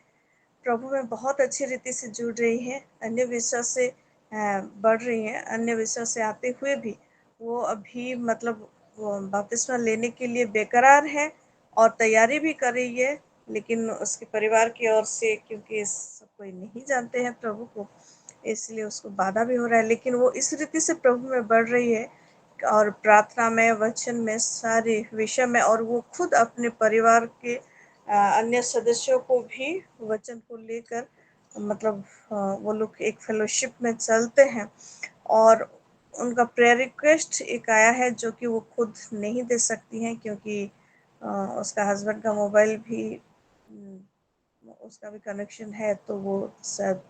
प्रभु में बहुत अच्छी रीति से जुड़ रही है, अन्य विश्वास से बढ़ रही है, अन्य विश्वास से आते हुए भी वो अभी मतलब बपतिस्मा लेने के लिए बेकरार है और तैयारी भी कर रही है, लेकिन उसके परिवार की ओर से क्योंकि सब कोई नहीं जानते हैं प्रभु को, इसलिए उसको बाधा भी हो रहा है। लेकिन वो इस रीति से प्रभु में बढ़ रही है और प्रार्थना में, वचन में, सारे विषय में, और वो खुद अपने परिवार के अन्य सदस्यों को भी वचन को लेकर मतलब वो लोग एक फेलोशिप में चलते हैं। और उनका प्रेयर रिक्वेस्ट एक आया है जो कि वो खुद नहीं दे सकती हैं क्योंकि उसका हस्बैंड का मोबाइल भी उसका भी कनेक्शन है, तो वो शायद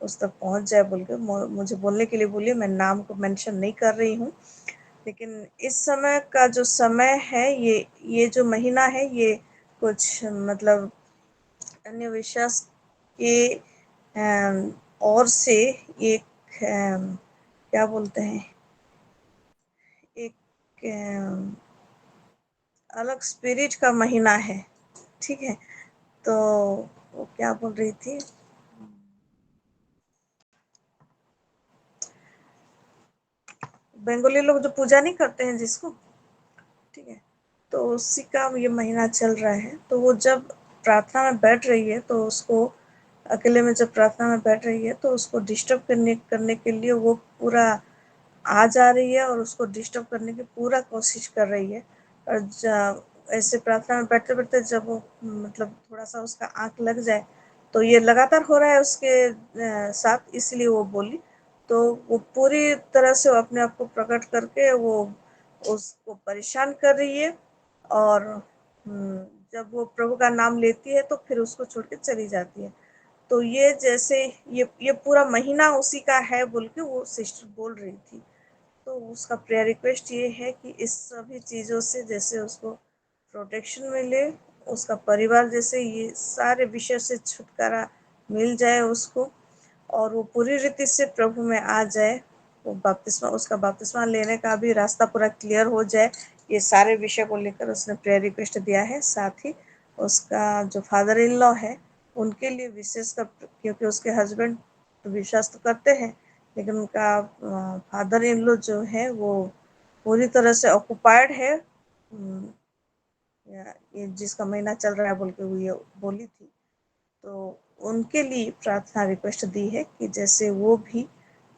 उस तक पहुंच जाए बोल के मुझे बोलने के लिए बोलिए। मैं नाम को मेंशन नहीं कर रही हूँ, लेकिन इस समय का जो समय है, ये जो महीना है, ये कुछ मतलब अन्य विश्वास के और से एक क्या बोलते हैं, एक अलग स्पिरिट का महीना है, ठीक है। तो वो क्या बोल रही थी, बंगाली लोग जो पूजा नहीं करते हैं जिसको, ठीक है, तो उसी का ये महीना चल रहा है। तो वो जब प्रार्थना में बैठ रही है तो उसको अकेले में जब प्रार्थना में बैठ रही है तो उसको डिस्टर्ब करने के लिए वो पूरा आ जा रही है और उसको डिस्टर्ब करने की पूरा कोशिश कर रही है। और ऐसे प्रार्थना में बैठते बैठते जब वो मतलब थोड़ा सा उसका आँख लग जाए, तो ये लगातार हो रहा है उसके साथ, इसलिए वो बोली। तो वो पूरी तरह से अपने आप को प्रकट करके वो उसको परेशान कर रही है। और जब वो प्रभु का नाम लेती है तो फिर उसको छोड़ के चली जाती है। तो ये जैसे ये पूरा महीना उसी का है बोल के वो सिस्टर बोल रही थी। तो उसका प्रेयर रिक्वेस्ट ये है कि इस सभी चीज़ों से जैसे उसको प्रोटेक्शन मिले, उसका परिवार जैसे ये सारे विषय से छुटकारा मिल जाए उसको, और वो पूरी रीति से प्रभु में आ जाए, वो बपतिस्मा, उसका बपतिस्मा लेने का भी रास्ता पूरा क्लियर हो जाए। ये सारे विषय को लेकर उसने प्रेयर रिक्वेस्ट दिया है। साथ ही उसका जो फादर इन लॉ है उनके लिए विशेषकर, क्योंकि उसके हस्बैंड तो विश्वास तो करते हैं, लेकिन उनका फादर इन लॉ जो है वो पूरी तरह से ऑक्युपाइड है, ये जिसका महीना चल रहा है बोल के वो ये बोली थी। तो उनके लिए प्रार्थना रिक्वेस्ट दी है कि जैसे वो भी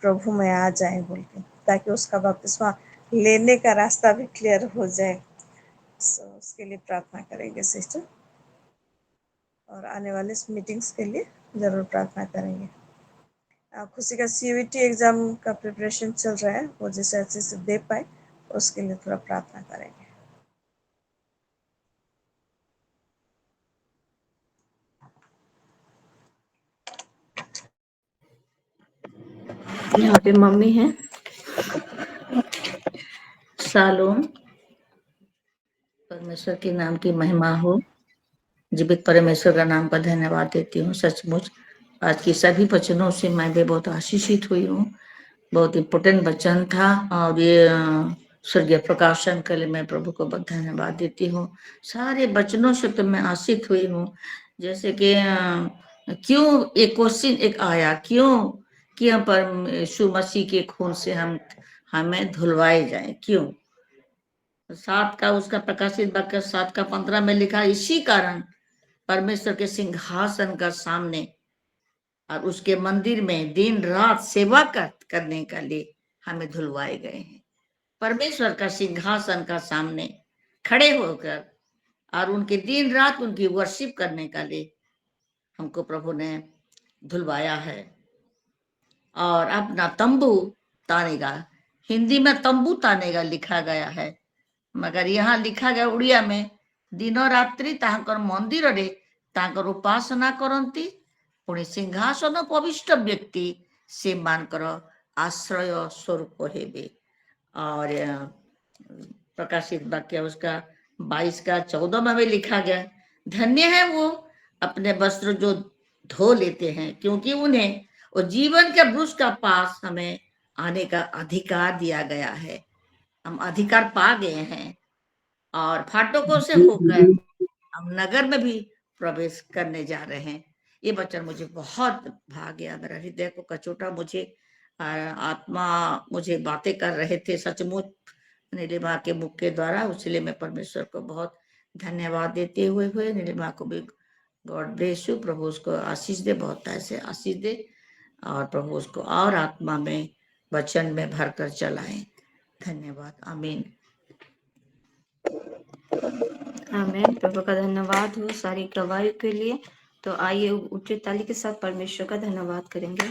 प्रभु में आ जाए बोल के, ताकि उसका बपतिस्मा लेने का रास्ता भी क्लियर हो जाए। उसके लिए प्रार्थना करेंगे सिस्टर, और आने वाले मीटिंग्स के लिए ज़रूर प्रार्थना करेंगे। खुशी का CUET एग्ज़ाम का प्रिपरेशन चल रहा है, वो जैसे अच्छे से दे पाए उसके लिए थोड़ा प्रार्थना करेंगे। यहाँ पे मम्मी है। शालोम, परमेश्वर के नाम की महिमा हो। जीवित परमेश्वर का नाम का धन्यवाद देती हूँ। सचमुच आज की सभी वचनों से मैं भी बहुत आशीषित हुई हूँ। बहुत इम्पोर्टेंट वचन था और ये स्वर्गीय प्रकाशन के लिए मैं प्रभु को बहुत धन्यवाद देती हूँ। सारे वचनों से तो मैं आशीष हुई हूँ। जैसे कि क्यों एक क्वेश्चन एक आया, क्यों कि हम पर यीशु मसीह के खून से हमें धुलवाए जाए, क्यों? 7 का उसका प्रकाशित वाक्य 7 का 15 में लिखा, इसी कारण परमेश्वर के सिंहासन का सामने और उसके मंदिर में दिन रात सेवा करने के लिए हमें धुलवाए गए हैं। परमेश्वर का सिंहासन का सामने खड़े होकर और उनके दिन रात उनकी वर्शिप करने के लिए हमको प्रभु ने धुलवाया है। और अपना तंबू तानेगा, हिंदी में तंबू तानेगा लिखा गया है, मगर यहाँ लिखा गया उड़िया में, दिन रात्रि तांकर मंदिर रे तांकर उपासना करती, पुणी सिंहासन पविष्ट व्यक्ति से मानकर आश्रय स्वरूप हेबे। और प्रकाशित वाक्य उसका 22 का 14 में भी लिखा गया, धन्य है वो अपने वस्त्र जो धो लेते हैं, क्योंकि उन्हें और जीवन के वृक्ष का पास हमें आने का अधिकार दिया गया है। हम अधिकार पा गए हैं और फाटकों से होकर हम नगर में भी प्रवेश करने जा रहे हैं। ये वचन मुझे बहुत भा गया, मेरा हृदय को कचोटा। मुझे आत्मा मुझे बातें कर रहे थे सचमुच नीलिमा के मुख के द्वारा, इसलिए मैं परमेश्वर को बहुत धन्यवाद देते हुए नीलिमा को भी गॉड ब्लेस यू, प्रभु उसको आशीष दे, बहुत ऐसे आशीष दे और प्रभु उसको और आत्मा में वचन में भरकर चलाए। धन्यवाद। आमीन। आमीन। प्रभु का धन्यवाद हो सारी गवाही के लिए। तो आइए उच्च ताली के साथ परमेश्वर का धन्यवाद करेंगे।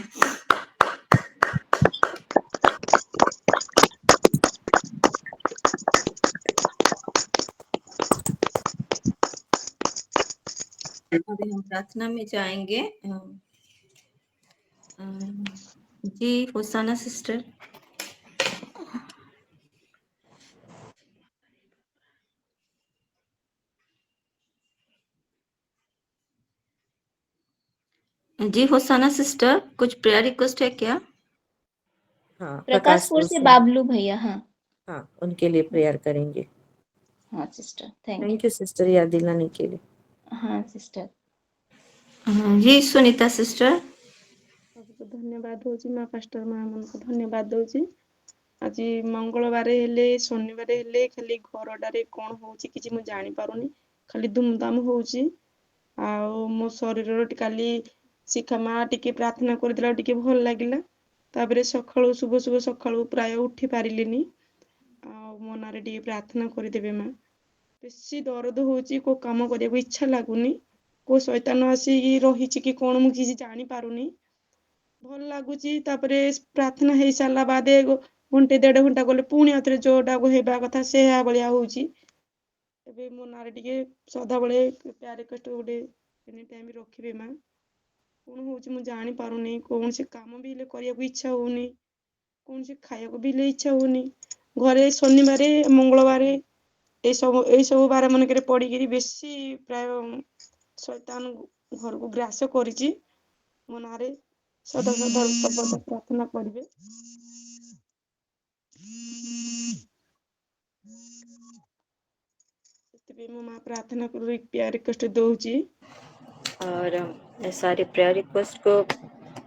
अभी हम प्रार्थना में जाएंगे। जी होसाना सिस्टर। जी होसाना सिस्टर, कुछ प्रेयर रिक्वेस्ट है क्या? हाँ, प्रकाशपुर से बाबलू भैया। हाँ, उनके लिए प्रेयर करेंगे। हाँ सिस्टर, थैंक यू सिस्टर याद दिलाने के लिए। हाँ सिस्टर। जी सुनीता सिस्टर। धन्यवाद होची माँ पास्टर माँ मन को धन्यवाद दउची। आज मंगलवार हेले शनिवार हेले खाली घरटारे कौन होची किछि मु जानि पारुनी, खाली धूमधाम होची। आ मो शरीर काली शिखा माँ टिके प्रार्थना करदिला टिके भल लागिला। तापरे सखाळु शुभ शुभ सखाळु प्राय उठी पारिलिनी। आ मनारे टिके प्रार्थना करि देबे माँ। बेसी दर्द होची, को काम करिया इच्छा लागुनी, को शैतान आसी रहिछि कि कोन मु किछि जानि पारुनी। भल लागुची। तापरे प्रार्थना हेई साला बादे घंटे 1.5 घंटा गले पुणी आथरे जोटा हेबा कथा से भलिया होची। एबे मो नारे टिके सदा बळे प्यार रिक्वेस्ट गोटे एनी टाइम रखिबे माँ। कोन होची मु जानि पारुनी, कोन से काम भी ले करिया इच्छा होनी, कोन से खाया को भी ले इच्छा होनी। घरे शनिवार मंगलवार ए सब बार मन करे पड़ी गिरी बेसी प्राय शैतान घर को ग्रास करिची। मो नारे सदा सदा प्रार्थना करिवे। सेतबे मो माँ प्रार्थना करू प्यार रिक्वेस्ट दउची। और सारे प्रेयर रिक्वेस्ट को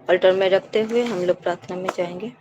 अल्टर में रखते हुए हम लोग प्रार्थना में जाएंगे।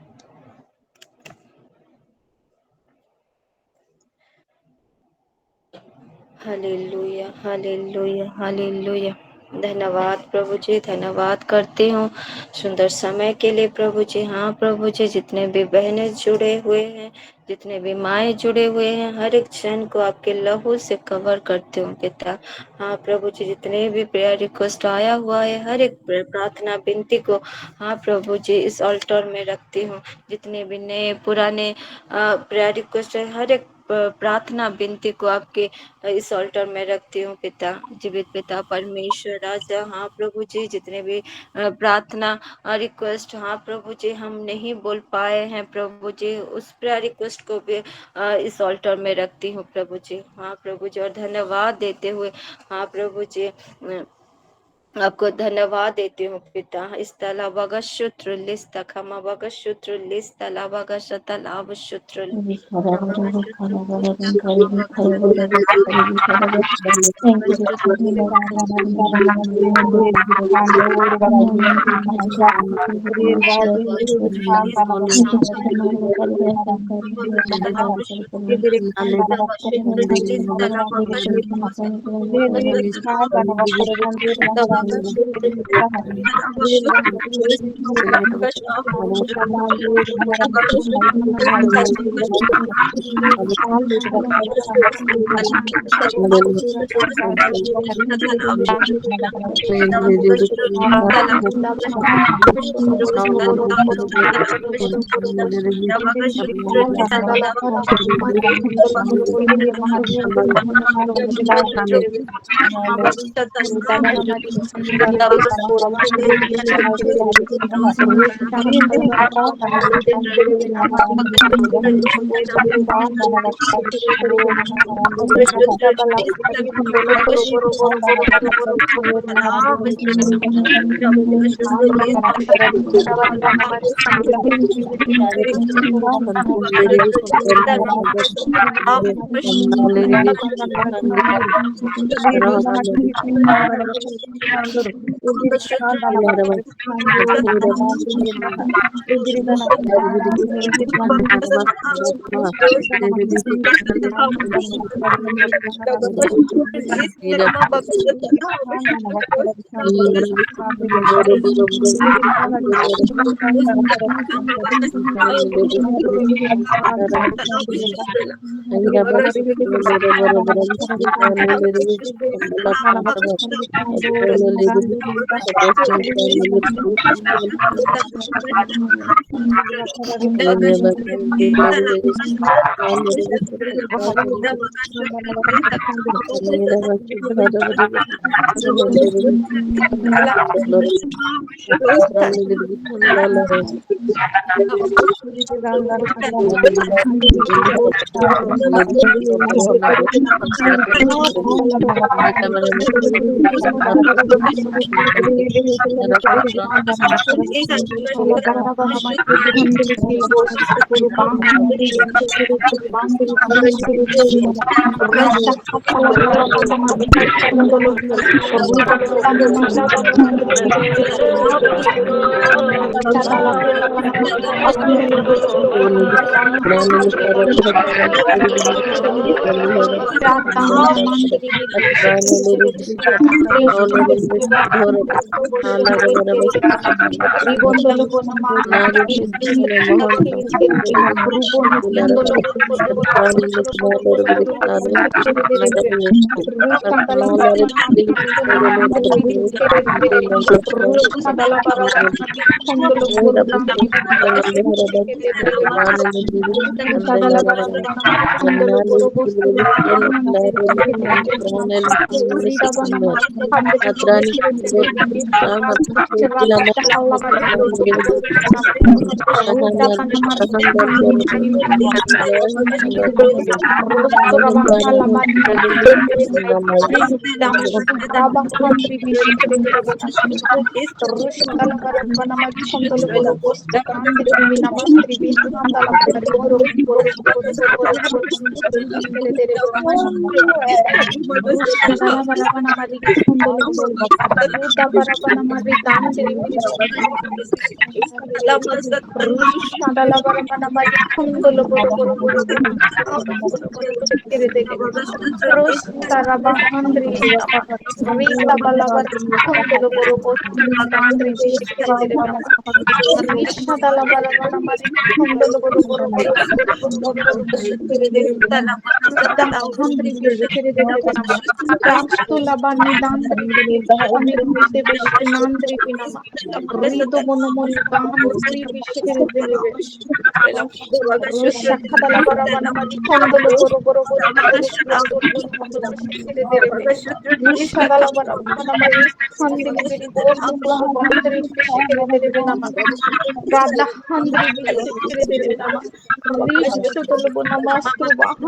Hallelujah hallelujah hallelujah. धन्यवाद प्रभु जी, धन्यवाद करती हूँ सुंदर समय के लिए प्रभु जी। हाँ प्रभु जी, जितने भी बहनें जुड़े हुए हैं, जितने भी माएँ जुड़े हुए हैं, हर एक जन को आपके लहू से कवर करते हूँ पिता। हाँ प्रभु जी, जितने भी प्रेयर रिक्वेस्ट आया हुआ है, हर एक प्रार्थना विनती को हाँ प्रभु जी इस अल्टर में रखती हूँ। जितने भी नए पुराने प्रेयर रिक्वेस्ट है, हर एक प्रार्थना विनती को आपके इस अल्टर में रखती हूँ पिता। जीवित पिता परमेश्वर राजा, हाँ प्रभु जी, जितने भी प्रार्थना रिक्वेस्ट हाँ प्रभु जी हम नहीं बोल पाए हैं प्रभु जी, उस प्रेयर रिक्वेस्ट को भी इस अल्टर में रखती हूँ प्रभु जी। हाँ प्रभु जी, और धन्यवाद देते हुए हाँ प्रभु जी आपको धन्यवाद देती हूँ पिता। इस तलावागा शुत्र लिस्ता खमा वागा शुत्र लिस्ता लावागा शतलाव शुत्र रवागा शुत्र लिस्ता खमा वागा शुत्र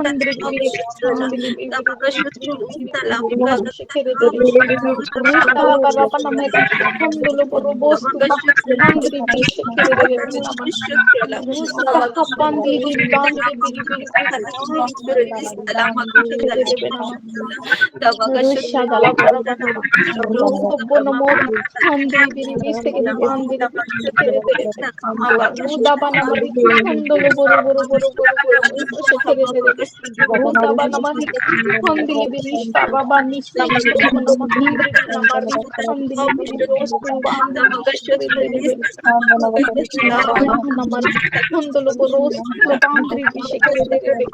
Thank you, biri khandili biri biri biri shekere dere rusta la baraba na mari khandolo boro bostu ba khandri bi shekere dere biri nama rusta habandili biri bandili biri biri biri shekere dere biri nama rusha dala baraba nama ruto bono mori khandili biri biri shekere bandili biri shekere dere ruda bana mari khandolo boro boro boro boro boro boro shekere dere ruda bana mari khandili biri shaba bani shekere bono mahindri bina mari khandili biri bostu bandili biri shekere dere Rabahana mari khandolo boros probandri bishekere derebe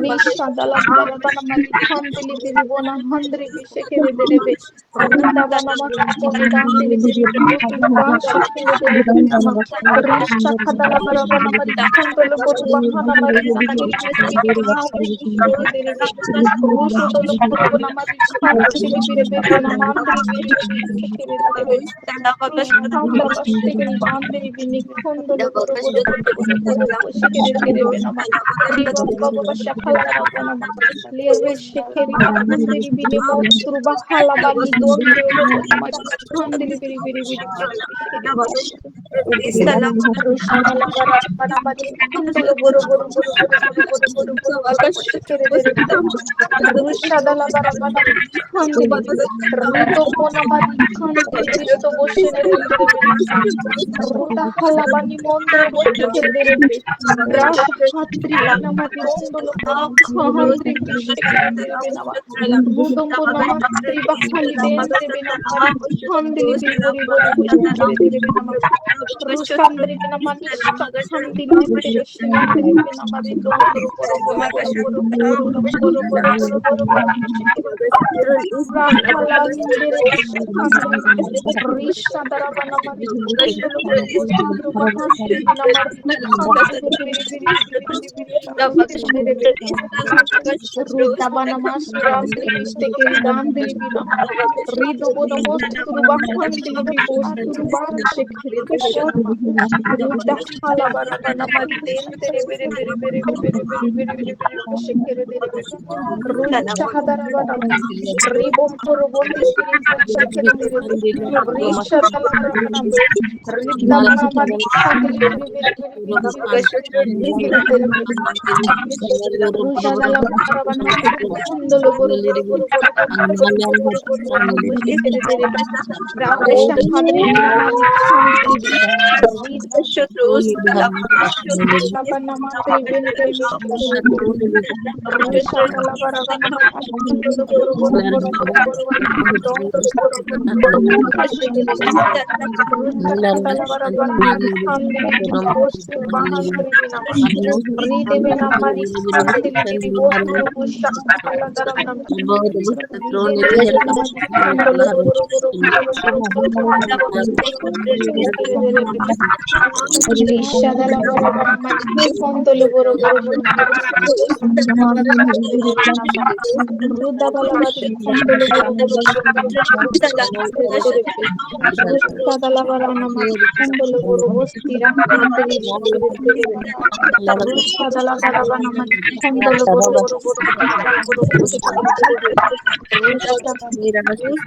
risha dala barabana mari khandili biribona handri bishekere derebe ruda bana mari kone dandili biribos turuban shekere derebe nama risha kadala barabana mari khandolo borobahana mari khandili bisikiri bandri bishekere derebe rusho dolo borobana mari khandili birebe bina mandri bishekere derebe Rushanda bashtegin bandiri bini kondolo boro boro boro boro boro boro shekere dere benama riba baba bashakala rabanama lere shekeri bandiri bini mostru bahala bani dondolo bonama khandili biri biri biri biri shekere dere Rushada la bara bara bari kondolo boro boro boro boro boro boro boro boro boro boro shekere dere benama Rushada la bara bara khandili biri rido bona mari khandili biri to boshene rendere benama Ruda halabani mondro boshkerderebe. Rash hatri bina mari ondolo kahandri bishkerderebe nama. Rudom bona matri bahali dendre bina mari khandili biri bori bori boshkerderebe nama. Rushandri bina manishka khandili biri boshkerderebe nama. Ridondro boro boro boro boro boro boro boro boro boro boro boro boshkerderebe. Rahala lindere bishkhandili Risha darabana mari kondolo boro bostu bahandri bina mari khandili biri biri biri biri biri shekere Ruda bana masturandri bistekeri dandili binama rido bono mosturu bahandili bi bosturu ban shekere dere binama ruda hala bara bana mari dentere bere bere bere bere bere bere bere bere shekere dere binama rusha hadara bana ribo poro bondi biri biri shekere dere risha dala bara bana ridda bana mari khandili biri biri biri biri biri shekere dere Rusha dalla caravana kondolo boro boro boro boro boro boro boro boro boro boro boro shekere derebe Rasha hadri bina mani khandili bi Rida Shabana matri bentri bi shekere derebe Rusha dalla caravana mani kondolo boro boro boro boro boro boro dondolo boro boro boro boro boro shekere derebe Rusha dalla caravana mani khandili bi postu bahandri bina ma Ride bina mari khandili biri bosturu busha hala daram nam ride bina mari khandolo boro boro boro boro boro boro boro boro boro Risha dala bara bara mari khandolo boro boro boro boro Ruda bala bari khandolo boro boro boro boro Rusha dala bara na mari khandolo boro bostira handiri Rusha dala bara bana mari khandolo boro boro boro boro boro boro boro shekere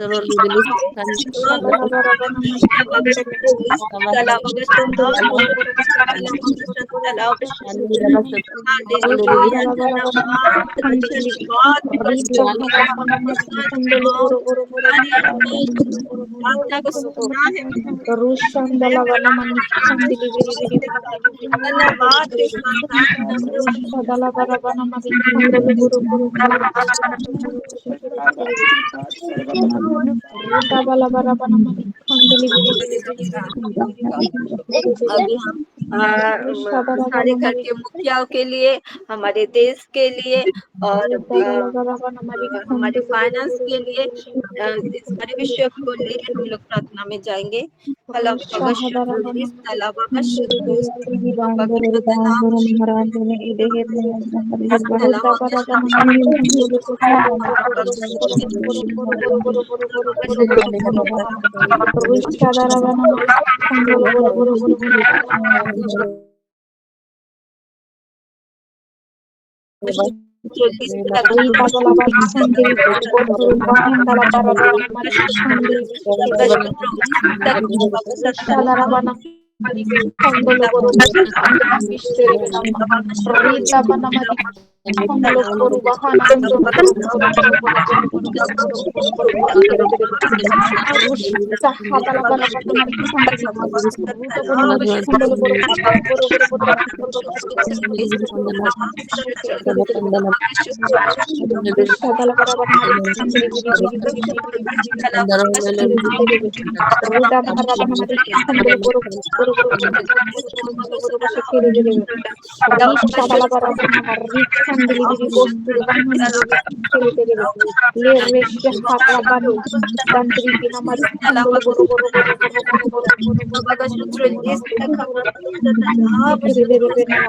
Rusha Rusha dala bara bana mari khandili khandolo boro boro boro boro boro shekere Rusha dala bara bana mari khandili Rita hala bana mari khandolo boro boro boro boro boro boro boro boro Rusha dala bana mari khandili biri biri biri biri biri Rusha dala bara bana mari khandolo boro boro boro boro boro shekere Ruda bala bara bana mari khandili biri biri biri biri biri biri अभी हम Rusha dala सारे bana घर mari के मुखियाओं के लिए, हमारे देश के लिए और Ruda bala bara bana mari हमारे khandolo boro फाइनेंस boro के boro लिए boro इस सारे विषय को लेकर हम लोग प्रार्थना में जाएंगे। हला Rusha बाबा hadara शुरू bana इस mari तला बाबा khandili शुरू biri इस biri biri बाबा biri की बदला तला बाबा Rudabara Banamari Kandolo Rushadara Banamari Kandolo Rita balabari khandiri biri bonduru bahandala barabana mari khandiri shadara bana mari khandolo boru khandiri bishtere benama Rita bana mari khandolo boru bahana khandolo boru boru boru boru boru boru boru boru boru bishtere benama Rushta hadala barabana mari khandiri Ruta bana mari khandolo boru boru boru boru boru Shadala barabana mari khandiri biri biri biri biri biri biri biri Ruda barabana mari khandolo boru boru boru boru boru boru boru shekere bere Rish shadala barabana mari khandiri biri bosturu bahandiri biri shekere bere le resh hadla bani dandri bina mari khandolo boru boru boru boru boru boru boru boru shekere bere bere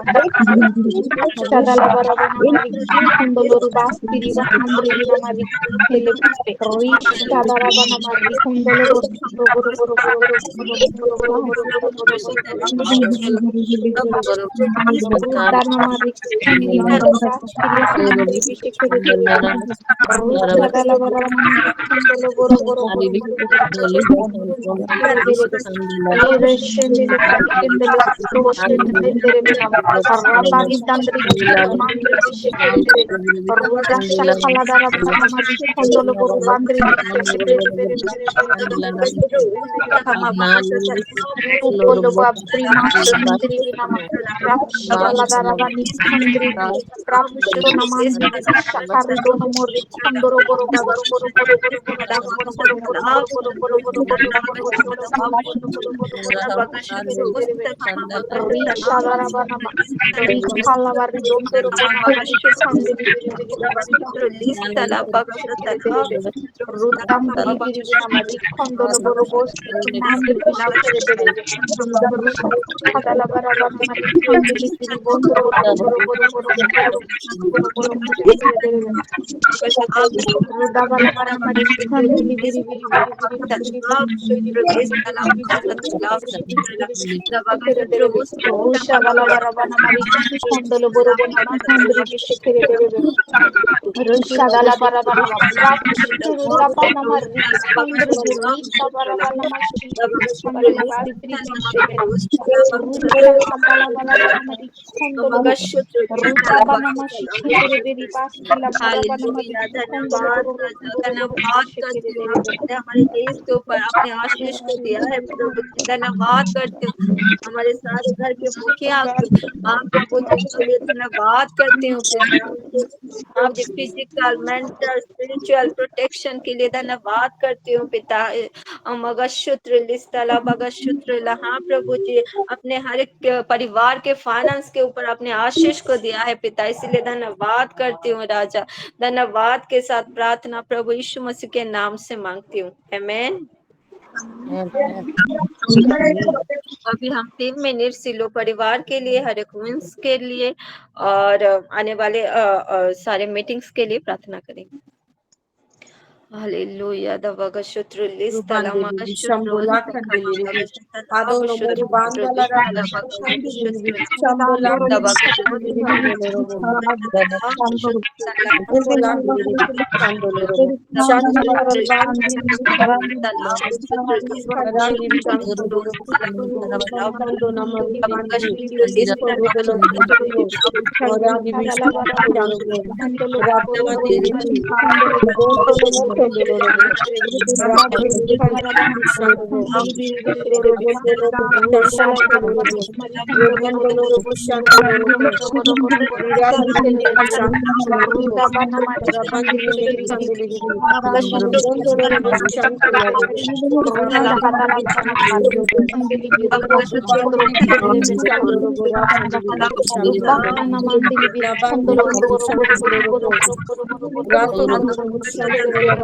Shadala barabana mari khandolo rubastiri bahandri bina mari hele Rish shadala bana mari khandolo boru boru boru boru boru Rudana mari khandiri boru bastiri bahandri bishekere bere Shadala barabana mari khandolo boru boru boru boru le reshendele kendele roshendele benam rabari dandri mandri bishekere bere ruda shakhala darabana mari khandolo boru bandri bishekere bere Rupolo babri mashendri binama rakshadala darabani khandri rakshto namandri bishakari dono mori khandoro boru boru boru boru boru boru boru boru boru boru boru boru boru Rishadarabanama Rikalavari Dondoro Bonamari Shekhandiri Rutam Biri Biri Binamari Kondolo Borobos Mandri Shekere Hadalabarabanamari Khandili Biri Bondoro Rudabalabanamari Khandili Biri Biri Biri Biri Shadala barabana mari kondolo borobona mahandri bishekere berebe Rushadala barabana prakshuru dabana mari kondri rita barabana mashi barabana bastri bishekere Rusha hadala barabana mari kondolo ruta bana mashi kere beri basti la barabana mari kondolo धन्यवाद करती हूँ आपने हमारे देश के ऊपर अपने आशीष को दिया है प्रभु जी धन्यवाद करती हूँ हमारे सारे घर के मुखिया आप प्रभु जी के लिए धन्यवाद करती हूँ आपके फिजिकल मेंटल स्पिरिचुअल प्रोटेक्शन के लिए धन्यवाद करती हूँ पिता मगशुत्र लिस्तला बगशुत्र हाँ प्रभु जी अपने हर एक परिवार के फाइनेंस के ऊपर अपने आशीष को दिया है पिता इसीलिए धन्यवाद करती हूँ राजा धन्यवाद के साथ प्रार्थना प्रभु यीशु मसीह के नाम से मांगती हूँ आमीन अभी हम 3 मिनट सिलो परिवार के लिए हर एक वंश के लिए और आने वाले सारे मीटिंग्स के लिए प्रार्थना करेंगे hallelujah दवगशुत्र लिस्तला मगशुत्र Adono moru bandala raba shandiri chambola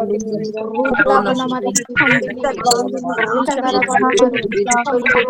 Rudabanamari Kandili, Rushadarabanamari Kandili, Rushadarabanamari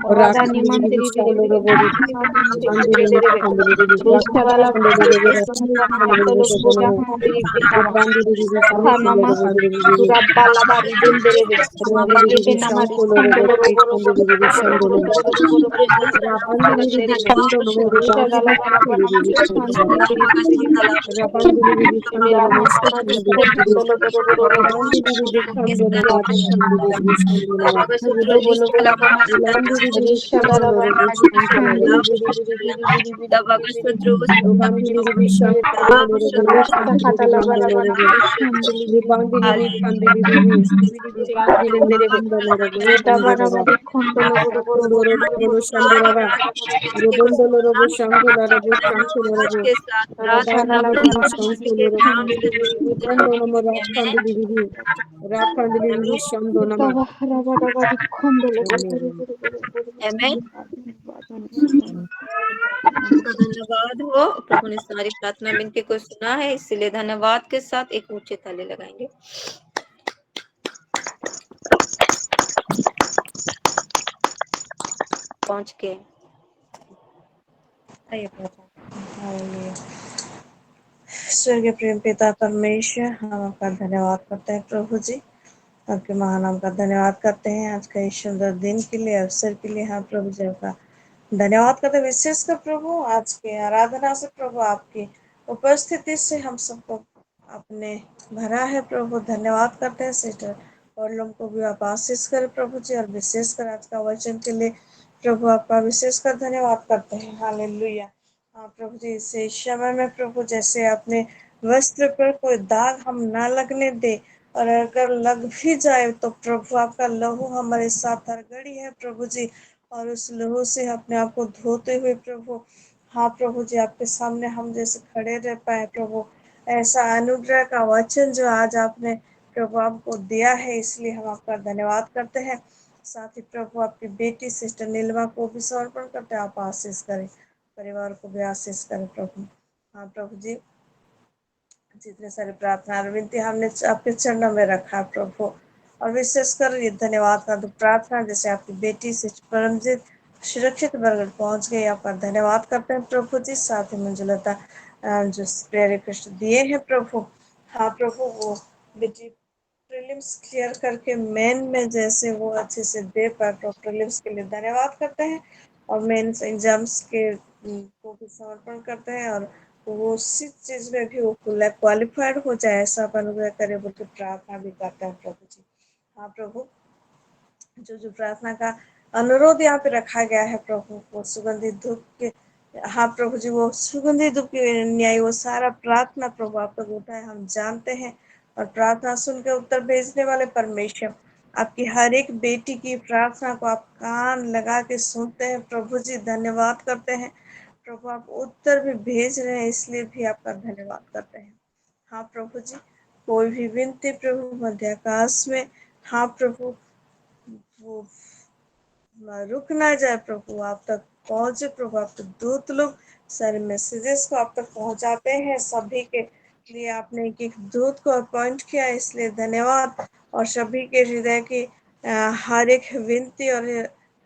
Radani mandiri धन्यवाद हो। प्रभु ने सारी प्रार्थना विनती को सुना है, इसलिए धन्यवाद के साथ एक ऊंचे ताली लगाएंगे। पहुंच के स्वर्गीय प्रेम पिता परमेश्वर, हम आपका धन्यवाद करते हैं प्रभु जी, आपके महानाम का धन्यवाद करते हैं आज का इस सुंदर दिन के लिए, अवसर के लिए। हाँ प्रभु जी, आपका धन्यवाद करते हैं विशेषकर प्रभु आज के आराधना से, प्रभु आपकी उपस्थिति से हम सबको आपने भरा है प्रभु। धन्यवाद करते हैं सिस्टर और लोगों को भी आप आशीष करें प्रभु जी, और विशेषकर आज का वचन के लिए प्रभु आपका विशेषकर धन्यवाद करते हैं। हालेलुया। हाँ प्रभु जी, इस समय में प्रभु जैसे अपने वस्त्र पर कोई दाग हम ना लगने दे, और अगर लग भी जाए तो प्रभु आपका लहू हमारे साथ हरगड़ी है प्रभु जी, और उस लहू से अपने आप को धोते हुए प्रभु, हाँ प्रभु जी, आपके सामने हम जैसे खड़े रह पाए प्रभु, ऐसा अनुग्रह का वचन जो आज आपने प्रभु आपको दिया है, इसलिए हम आपका धन्यवाद करते हैं। साथ ही प्रभु आपकी बेटी सिस्टर नीलमा को भी समर्पण करते हैं, आप आशीष करें, परिवार को भी आशीष करें प्रभु। हाँ प्रभु जी, जितने सारे प्रार्थना और विनती हमने आपके चरणों में रखा प्रभु, और विशेषकर ये धन्यवाद का तो प्रार्थना जैसे आपकी बेटी से परमजीत सुरक्षित बरगढ़ पहुंच गई, आपका धन्यवाद करते हैं प्रभु जी। साथ ही मंजुलता जो प्रेयर रिक्वेस्ट दिए हैं प्रभु, हाँ प्रभु वो बेटी प्रीलिम्स क्लियर करके मेन में जैसे वो अच्छे से दे पाए, तो प्रीलिम्स के लिए धन्यवाद करते हैं, और मेंस एग्जाम्स के को भी समर्पण करते हैं, और वो उसी चीज में भी वो क्वालिफाइड हो जाए, ऐसा अनुग्रह करे बोल के प्रार्थना भी करते हैं प्रभु जी। हाँ प्रभु, जो जो प्रार्थना का अनुरोध यहाँ पे रखा गया है प्रभु, वो सुगंधित धूप के, हाँ प्रभु जी, वो सुगंधित धूप के न्याय वो सारा प्रार्थना प्रभु आप तक उठाए, हम जानते हैं, और प्रार्थना सुन के उत्तर भेजने वाले परमेश्वर, आपकी हर एक बेटी की प्रार्थना को आप कान लगा के सुनते हैं प्रभु जी। धन्यवाद करते हैं प्रभु, आप उत्तर भी भेज रहे हैं, इसलिए भी आपका धन्यवाद करते हैं। हाँ प्रभु जी, कोई भी विनती प्रभु मध्य आकाश में, हाँ प्रभु, वो रुक ना जाए प्रभु, आप तक पहुंचे प्रभु, आपके दूत लोग सारे मैसेजेस को आप तक पहुंचाते हैं, सभी के लिए आपने एक एक दूत को अपॉइंट किया, इसलिए धन्यवाद। और सभी के हृदय की हर एक विनती और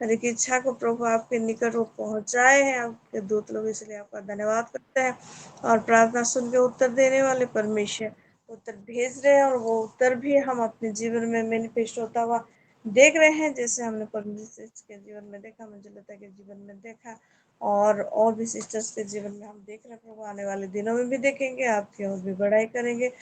हर एक इच्छा को प्रभु आपके निकट वो पहुंचाए हैं आपके दूत लोग, इसलिए आपका धन्यवाद करते हैं। और प्रार्थना सुन के उत्तर देने वाले परमेश्वर उत्तर भेज रहे हैं, और वो उत्तर भी हम अपने जीवन में मैनिफेस्ट होता हुआ देख रहे हैं, जैसे हमने परमेश्वर के जीवन में देखा, मंजुलता के जीवन में देखा, और भी सिस्टर्स के जीवन में हम देख रहे हैं प्रभु, आने वाले दिनों में भी देखेंगे, आपकी और भी बड़ाई करेंगे।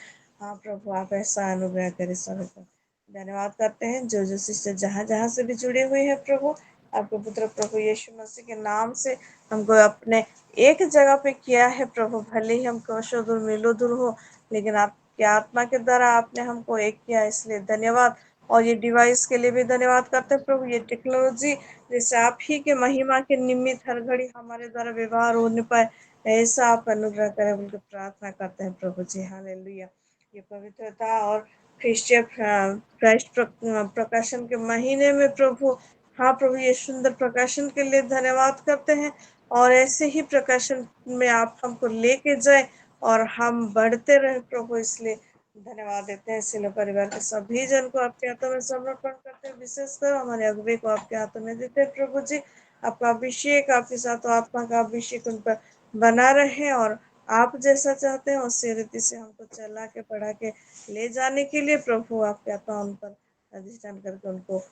हाँ प्रभु, आप ऐसा अनुग्रह करें सभी को। धन्यवाद करते हैं जो जो सिस्टर जहाँ जहाँ से भी जुड़े हुए हैं प्रभु, आपके पुत्र प्रभु यीशु मसीह के नाम से हमको अपने एक जगह पे किया है प्रभु। भले ही हम कोसों दूर मीलों दूर हो, लेकिन आपकी आत्मा के द्वारा आपने हमको एक किया, इसलिए धन्यवाद। और ये डिवाइस के लिए भी धन्यवाद करते हैं प्रभु, ये टेक्नोलॉजी जैसे आप ही के महिमा के निमित्त हर घड़ी हमारे द्वारा व्यवहार होने पाए, ऐसा आप अनुग्रह करें बोल के प्रार्थना करते हैं प्रभु जी। हालेलुया। ये पवित्रता और क्राइस्ट प्रकाशन के महीने में प्रभु, हाँ प्रभु, ये सुंदर प्रकाशन के लिए धन्यवाद करते हैं। और ऐसे ही प्रकाशन में आप हमको लेके जाए और हम बढ़ते रहे प्रभु, इसलिए धन्यवाद देते हैं। इसलिए परिवार के सभी जन को आपके हाथों में समर्पण करते हैं, विशेषकर हमारे अगुवे को आपके हाथों में देते हैं प्रभु जी। आपका अभिषेक, आपके साथ आत्मा का अभिषेक उन पर बना रहे, और आप जैसा चाहते हैं उसी रीति से हमको चला के पढ़ा के ले जाने के लिए प्रभु आपके आत्मा उन पर अधिष्ठान करके उनको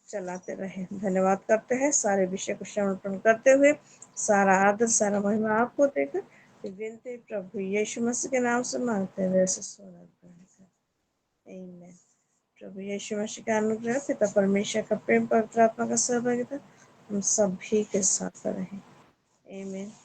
चलाते रहे। धन्यवाद करते हैं, सारे विषय को समर्पण करते हुए सारा आदर सारा महिमा आपको देकर विनती प्रभु यीशु मसीह के नाम से मांगते हैं, वैसे सोना आमीन। प्रभु यीशु मसीह का अनुग्रह, पिता परमेश्वर का प्रेम, पवित्र आत्मा का सहभागिता हम सभी के साथ रहे। आमीन।